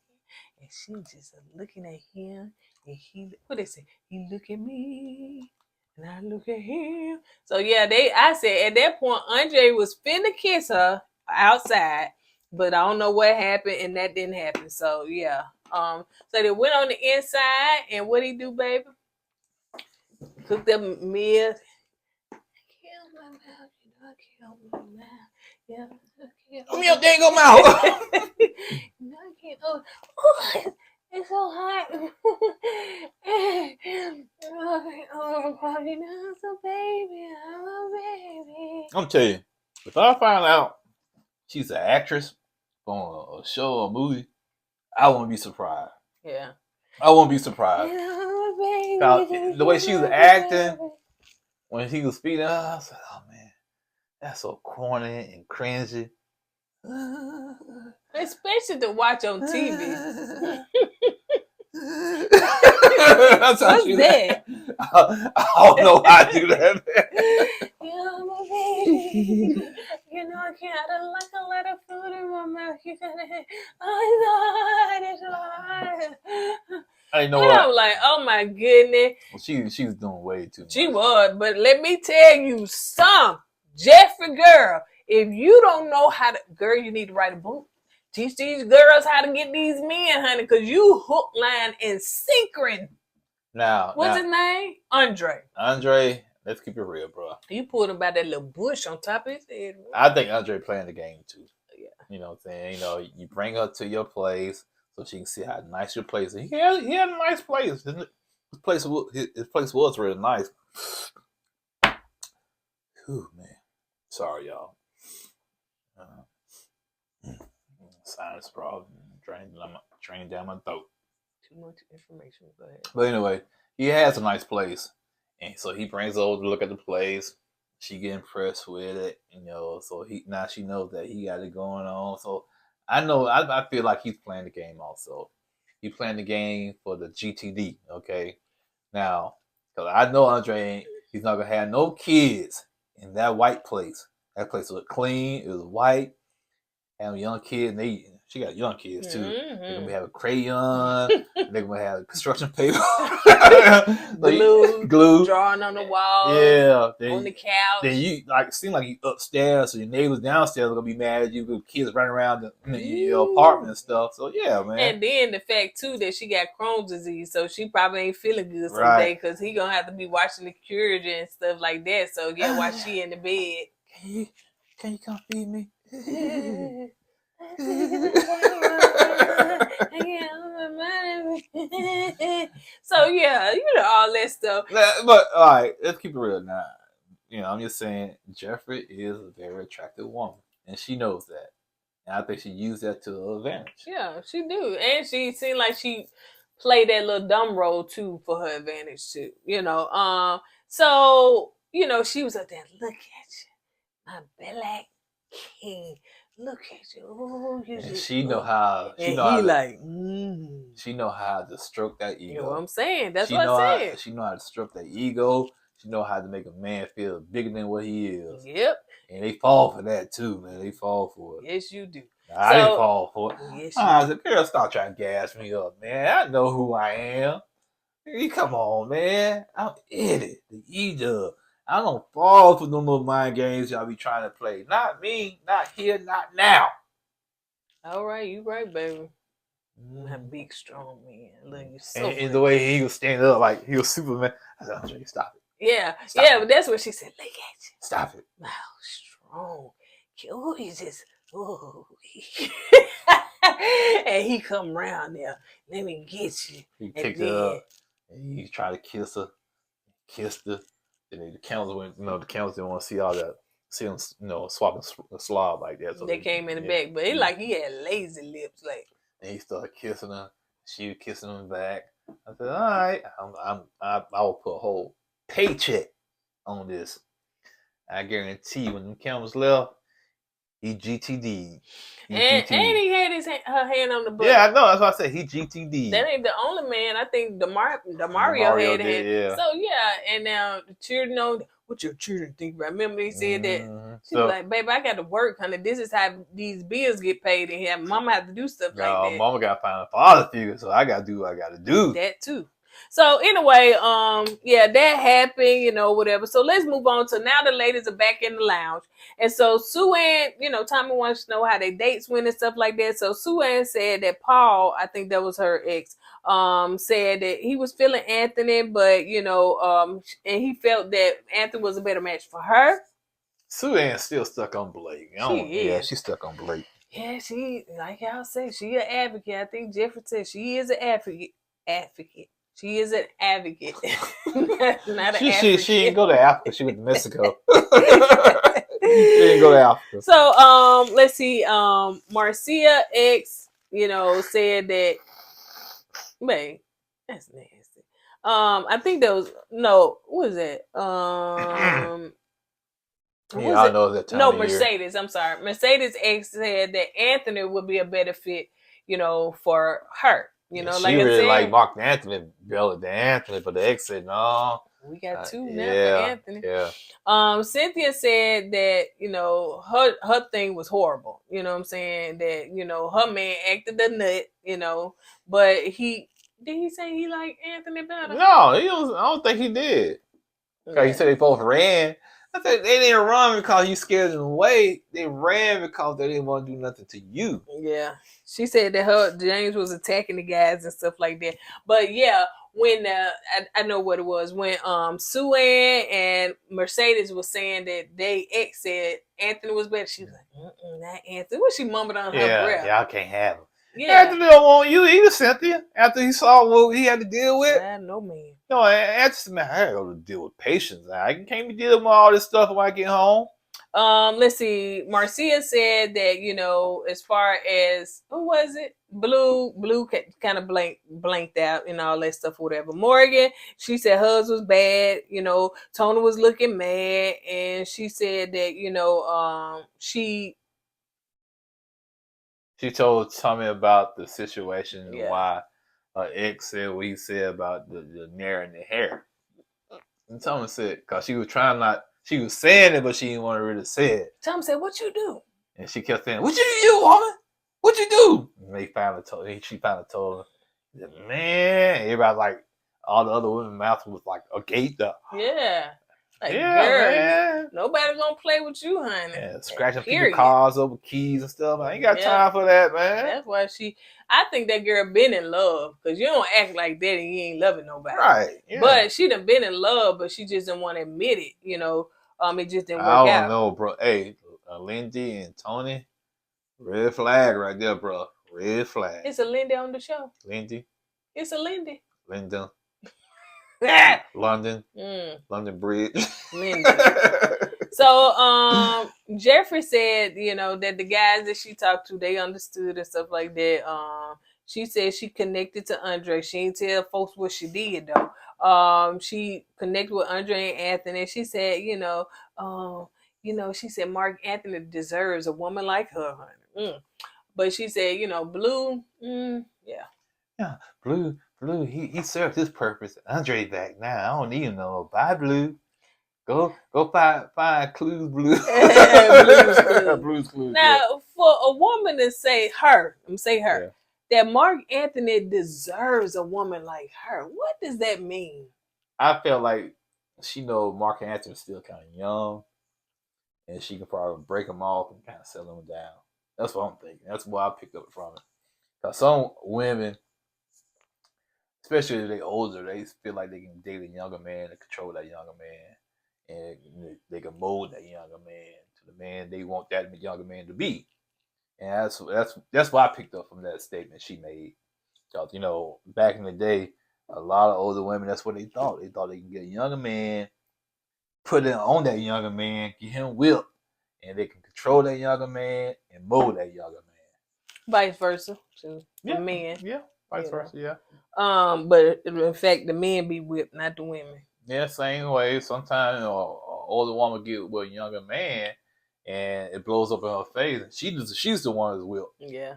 and she just looking at him and what they say? He look at me and I look at him. So yeah, I said at that point Andre was finna kiss her outside, but I don't know what happened and that didn't happen. So yeah. So they went on the inside and what he do, baby? Cooked up meal. Open your dang mouth. No, I can't. Oh, it's so hot. So baby, I'm tell you, if I find out she's an actress on a show or a movie, I won't be surprised. Yeah. I won't be surprised. The way she was acting when he was speaking, I was like, oh man, that's so corny and cringy. Especially to watch on TV. That's how What's she that? I don't know how to do that. Yeah, my baby. You know I can't. I don't like a lot of food in my mouth. You gotta. Oh God, it's so hot. I know And what. I'm like, oh my goodness. Well, she was doing way too much. She was, but let me tell you some, Jeffery girl. If you don't know how to, girl, you need to write a book. Teach these girls how to get these men, honey, because you hook, line, and sinker. What's his name? Andre. Let's keep it real, bro. You pulled him by that little bush on top of his head. I think Andre playing the game too. Yeah. You know what I'm saying? You know, you bring her to your place so she can see how nice your place is. He had a nice place. His place was really nice. Whew, man. Sorry, y'all. Sinus problem. Draining down my throat. Too much information. Go ahead. But anyway, he has a nice place. And so he brings her over to look at the place. She get impressed with it, you know. So now she knows that he got it going on. So I know I feel like he's playing the game also. He's playing the game for the GTD, okay? Now, because I know Andre he's not gonna have no kids in that white place. That place was clean, it was white, have young kids, she got young kids too. Mm-hmm. They're gonna have a crayon, they're gonna have construction paper. glue drawing on the wall, on the couch. Then you seem like you upstairs, so your neighbors downstairs are gonna be mad at you with kids running around your apartment and stuff. So yeah, man. And then the fact too that she got Crohn's disease, so she probably ain't feeling good someday because he gonna have to be watching the cure and stuff like that. So yeah, while she in the bed, can you come feed me? So yeah, you know all that stuff. But all right, let's keep it real now. You know, I'm just saying, Jeffery is a very attractive woman, and she knows that. And I think she used that to her advantage. Yeah, she do, and she seemed like she played that little dumb role too for her advantage too. You know, so you know she was up there. Look at you, my black king. Look at you. Ooh, and she know how. She know how to stroke that ego. You know what I'm saying? That's what I said. She know how to stroke that ego. She know how to make a man feel bigger than what he is. Yep. And they fall for that too, man. They fall for it. Yes, you do. I didn't fall for it. Yes, I said, girl, stop trying to gas me up, man. I know who I am. Come on, man. I'm Eddie, the E-Dub. I don't fall for no little mind games y'all be trying to play. Not me, not here, not now. All right, you right, baby. My big, strong man. Look, you so and the way he was standing up like he was Superman. I said, Andre, stop it. Yeah, Stop yeah, it. but that's what she said. Look at you. Stop it. Wow, strong. Oh, he's just, oh. And he come around there. Let me get you. He picked her up and he tried to kiss her. Kissed her. And the cameras went, the cameras didn't want to see all that. See him, swapping the slob like that. So they came in the back, but it like he had lazy lips, like. And he started kissing her. She was kissing him back. I said, all right, I will put a whole paycheck on this. I guarantee you, when the cameras left, He GTD. And he had her hand on the butt. Yeah, I know. That's why I said he GTD. That ain't the only man. I think Mario had did, it. yeah. So yeah, and now the children know what your children think about. Remember they said that she was like, "Baby, I got to work, honey. This is how these bills get paid in here. Mama have to do stuff like that. Mama got to find a father figure, so I got to do what I got to do. That too." So anyway, yeah, that happened, you know, whatever. So let's move on to now the ladies are back in the lounge. And so Sue Ann, you know, Tommy wants to know how their dates went and stuff like that. So Sue Ann said that Paul, I think that was her ex, said that he was feeling Anthony, but you know, and he felt that Anthony was a better match for her. Sue Ann's still stuck on Blake. Yeah, she's stuck on Blake. Yeah, she, like y'all say, she an advocate. I think Jeffery said she is an advocate. She is an advocate. Not an advocate. She didn't go to Africa. She went to Mexico. She didn't go to Africa. So, let's see. Marcia ex, you know, said that, man, that's nasty. I think that was, no, what was that? Yeah, I know that time. No, Mercedes. I'm sorry. Mercedes ex said that Anthony would be a better fit, you know, for her. You know, she like really I said, like Mark Anthony better than Anthony, but the ex said no. We got two now for Anthony. Yeah. Cynthia said that, you know, her thing was horrible. You know what I'm saying? That, you know, her man acted a nut, you know, but did he say he liked Anthony better? No, I don't think he did. Because he said they both ran. I said they didn't run because you scared them away. They ran because they didn't want to do nothing to you. Yeah. She said that James was attacking the guys and stuff like that. But yeah, when I know what it was, when Sue Ann and Mercedes was saying that they ex said Anthony was better, she was like, not Anthony. What she mumbled on her breath? Yeah, I can't have him. Yeah. Anthony don't want you either, Cynthia. After he saw what he had to deal with. I know, man. No, Anthony, man, I gotta deal with patience. I can't be dealing with all this stuff when I get home. Let's see. Marcia said that, you know, as far as who was it? Blue kind of blanked out and all that stuff, whatever. Morgan, she said hers was bad, you know, Tony was looking mad, and she said that, you know, she told Tommy about the situation and why ex said what he said about the Nair and the hair. And Tommy said, because she was she was saying it, but she didn't want to really say it. Tom said, "What you do?" And she kept saying, "What you do, woman? What you do?" And she finally told her, man, everybody like, all the other women's mouth was like agape up. Yeah. Like, yeah, girl, man. Nobody gonna play with you, honey. Yeah, scratching people's cars over keys and stuff. I ain't got time for that, man. That's why I think that girl been in love, because you don't act like that and you ain't loving nobody. Right. Yeah. But she done been in love, but she just didn't want to admit it, you know. It just didn't work out. I don't know, bro. Hey, Lindy and Tony, red flag right there, bro. Red flag. It's a Lindy on the show. Lindy. It's a Lindy. Linda. London. London Bridge. Lindy. So, Jeffrey said, you know, that the guys that she talked to, they understood and stuff like that. She said she connected to Andre. She didn't tell folks what she did though. She connected with Andre and Anthony. She said, she said Mark Anthony deserves a woman like her, honey. But she said, you know, Blue, yeah, Blue, he served his purpose. Andre back now. I don't need him no more. Bye, Blue. Go find Clues, Blue. Blue's Clues. Now, for a woman to say her, that Mark Anthony deserves a woman like her, what does that mean? I felt like she know Mark Anthony's still kind of young, and she can probably break him off and kind of settle him down. That's what I'm thinking. That's why I picked up from it. Because some women, especially if they're older, they feel like they can date a younger man and control that younger man. And they can mold that younger man to the man they want that younger man to be. And that's what I picked up from that statement she made. Because, you know, back in the day, a lot of older women, that's what they thought. They thought they can get a younger man, put it on that younger man, get him whipped, and they can control that younger man and mold that younger man. Vice versa, too. The men. Yeah, vice versa, yeah. But in fact, the men be whipped, not the women. Yeah, same way. Sometimes an older woman get with a younger man, and it blows up in her face. She's the one that's will Yeah.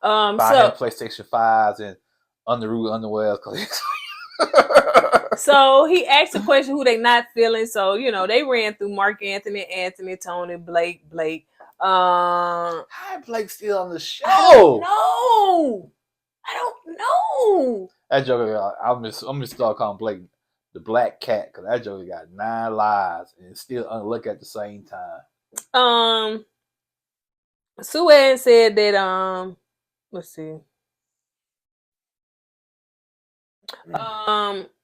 buy him So PlayStation 5s and underwear. so he asked the question who they not feeling. So, you know, they ran through Mark Anthony, Tony, Blake. How Blake still on the show? I don't know. That joker, I'm gonna start calling Blake the Black Cat because that joker got 9 lives and still unlook at the same time. Sue Ann said that let's see.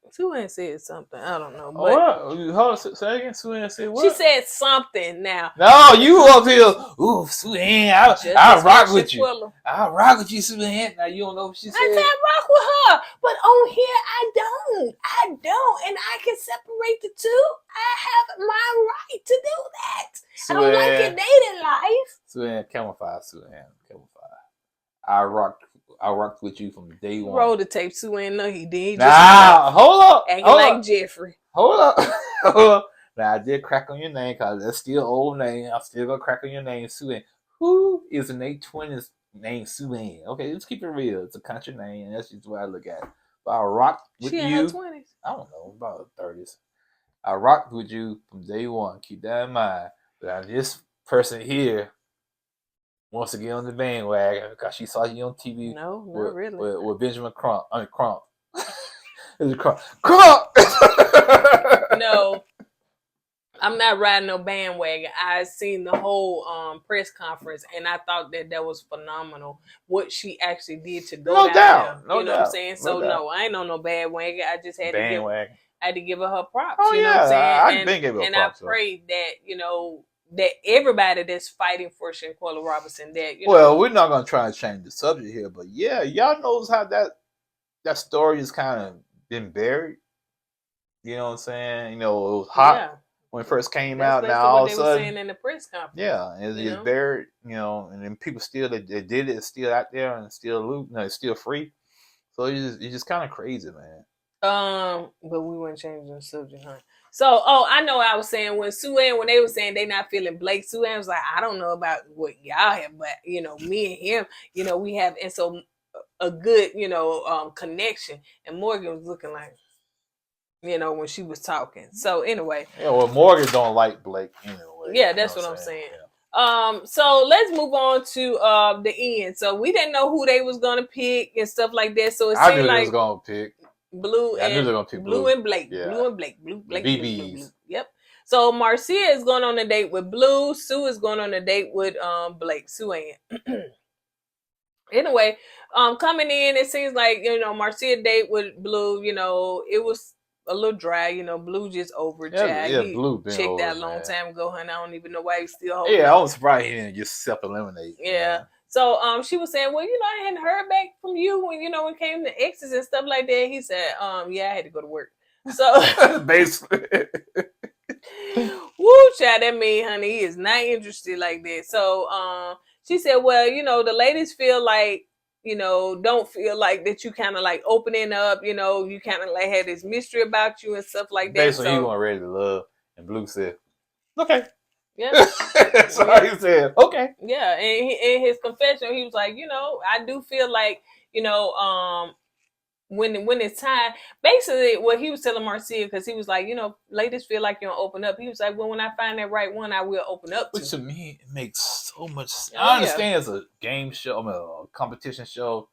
Sue Ann said something. I don't know. But Hold on, say again. Sue Ann said what? she said something now. No, you up here. Ooh, Sue Ann, I'll rock with you. Quiller. I'll rock with you, Sue Ann. Now you don't know what she said. I said rock with her, but on here I don't, and I can separate the two. I have my right to do that. Sue I don't like Ann. your dating life. Sue Ann, camouflage, Sue Ann, camouflage. I rocked with you from day one. Roll the tape, Sue Ann. No, he did. Nah, hold up. Acting Hold like up. Jeffrey. Hold up. Hold up. Now, I did crack on your name because that's still old name. I'm still going to crack on your name, Sue Ann. Who is in their 20s named Sue Ann? Okay, let's keep it real. It's a country name, and that's just what I look at. But I rocked with She in you. her 20s. I don't know, about the 30s. I rocked with you from day one. Keep that in mind. But this person here wants to get on the bandwagon because she saw you on TV. No, not really. With Benjamin Crump. I mean, Crump. It was Crump! No, I'm not riding no bandwagon. I seen the whole press conference, and I thought that was phenomenal. What she actually did to go No down doubt. there. No You know doubt. what I'm saying? No So doubt. no, I ain't on no bandwagon. I just had Bandwagon. to give her props. Oh, you know yeah. what I'm saying? I didn't give her and props. I prayed that, you know, that everybody that's fighting for Shanquella Robinson, that, you Well, know. we're not going to try to change the subject here, but yeah, y'all knows how that story is kind of been buried. You know what I'm saying? You know, it was hot Yeah. when it first came That's out. basically Now all what of they a were sudden, saying in the press conference. yeah, it's you know? buried. You know, and then people still they did it. It's still out there and still loot. No, it's still free. So it's just kind of crazy, man. But we weren't changing the subject, huh? So, I know I was saying when they were saying they not feeling Blake, Sue Ann was like, I don't know about what y'all have, but you know, me and him, you know, we have, and so a good, you know, connection. And Morgan was looking like, you know, when she was talking. So anyway, Yeah, well, Morgan don't like Blake anyway. yeah, that's what I'm saying. So let's move on to the end. So we didn't know who they was gonna pick and stuff like that. So it I seemed knew they like was gonna pick. Blue Yeah, I knew they and were gonna pick Blue and Blake. Yeah. Blue and Blake. Blue, Blake, BBs. Blue, Blue. Yep. So Marcia is going on a date with Blue. Sue is going on a date with Blake. Sue Ann. Anyway, coming in, it seems like, you know, Marcia date with Blue, you know, it was a little dry, you know, Blue just over Jack. Yeah, He Blue been checked over, that a long man. time ago, honey. I don't even know why he's still holding Yeah, I on. was surprised he didn't just self-eliminate. Yeah. Man. So she was saying, well, you know, I hadn't heard back from you when, you know, when it came to exes and stuff like that. He said, yeah, I had to go to work. So basically. woo, child, that mean, honey, he is not interested like that. So she said, well, you know, the ladies feel like, you know, don't feel like that you kind of like opening up, you know, you kind of like had this mystery about you and stuff like that. Basically, So he went ready to love, and Blue said, okay. yeah. That's all he said. Okay. Yeah, and in his confession, he was like, you know, I do feel like, you know, when it's time, basically what he was telling Marcia, because he was like, you know, ladies feel like you don't open up. He was like, well, when I find that right one, I will open up to. Which to me, it makes so much sense. Oh, I understand it's a game show, a competition show,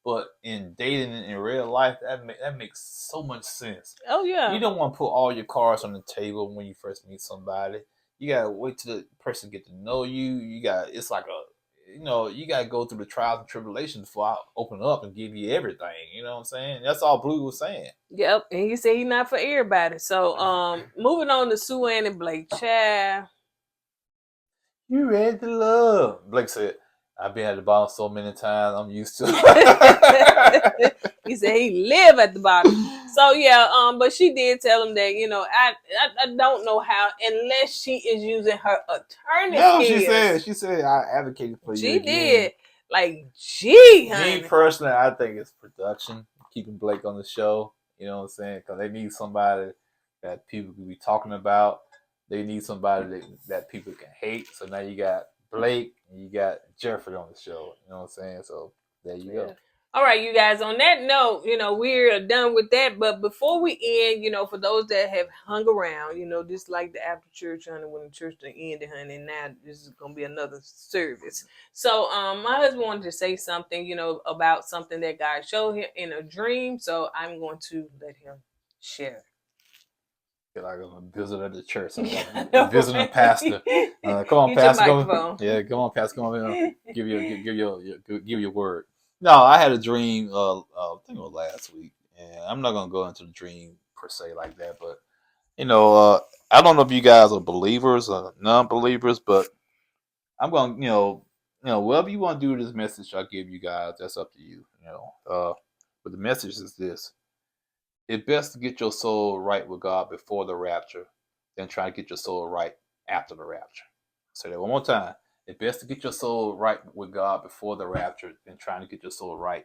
but in dating in real life, that makes so much sense. Oh yeah. You don't want to put all your cards on the table when you first meet somebody. You gotta wait till the person get to know you. It's like you gotta go through the trials and tribulations before I open up and give you everything. You know what I'm saying? That's all Blue was saying. Yep. And he said he's not for everybody. So moving on to Sue Ann and Blake. Child. You ready to love? Blake said, I've been at the bottom so many times, I'm used to it. He said he live at the bottom. So yeah, but she did tell him that, you know, I don't know how, unless she is using her attorney skills. She said I advocated for you. She again. did. Like, gee, honey. Me personally, I think it's production, keeping Blake on the show. You know what I'm saying? Because they need somebody that people could be talking about they need somebody that people can hate. So now you got Blake and you got Jeffery on the show. You know what I'm saying? So there you go. All right, you guys, on that note, we're done with that. But before we end, for those that have hung around, this like the after church, honey, when the church done ended, honey, and now this is going to be another service. So my husband wanted to say something, about something that God showed him in a dream. So I'm going to let him share. Feel like I'm a visitor at the church. I'm visiting pastor. Come on, Get pastor. your microphone. Come on, pastor. Come on, give your word. No, I had a dream. I think it was last week, and I'm not gonna go into the dream per se like that. But I don't know if you guys are believers or non-believers, but I'm gonna, whatever you want to do with this message, I'll give you guys. That's up to you. But the message is this. It's best to get your soul right with God before the rapture than try to get your soul right after the rapture. Say that one more time. It's best to get your soul right with God before the rapture than trying to get your soul right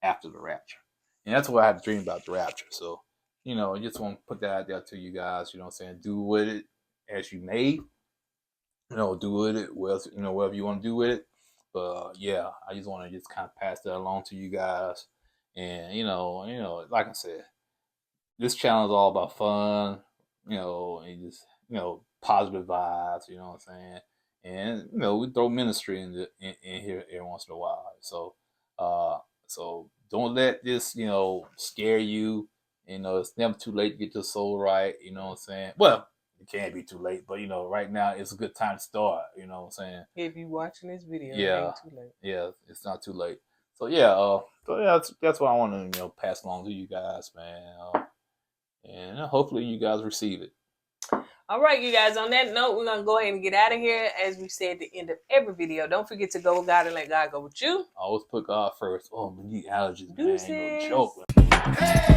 after the rapture. And that's what I had to dream about the rapture. So, I just want to put that out there to you guys. You know what I'm saying? Do with it as you may. Do with it whatever you want to do with it. But yeah, I just want to just kind of pass that along to you guys. And like I said, this channel is all about fun, and just, positive vibes, you know what I'm saying? And, we throw ministry in here every once in a while. So, so don't let this, scare you. It's never too late to get your soul right, you know what I'm saying? Well, it can't be too late, but, right now it's a good time to start, you know what I'm saying? If you're watching this video, yeah, it ain't too late. Yeah, it's not too late. So, yeah, that's what I want to, pass along to you guys, man. And hopefully you guys receive it. All right, you guys, on that note, we're going to go ahead and get out of here. As we say at the end of every video, don't forget to go with God and let God go with you. Always put God first. Oh, we need allergies, man. Deuces. No joke. Hey!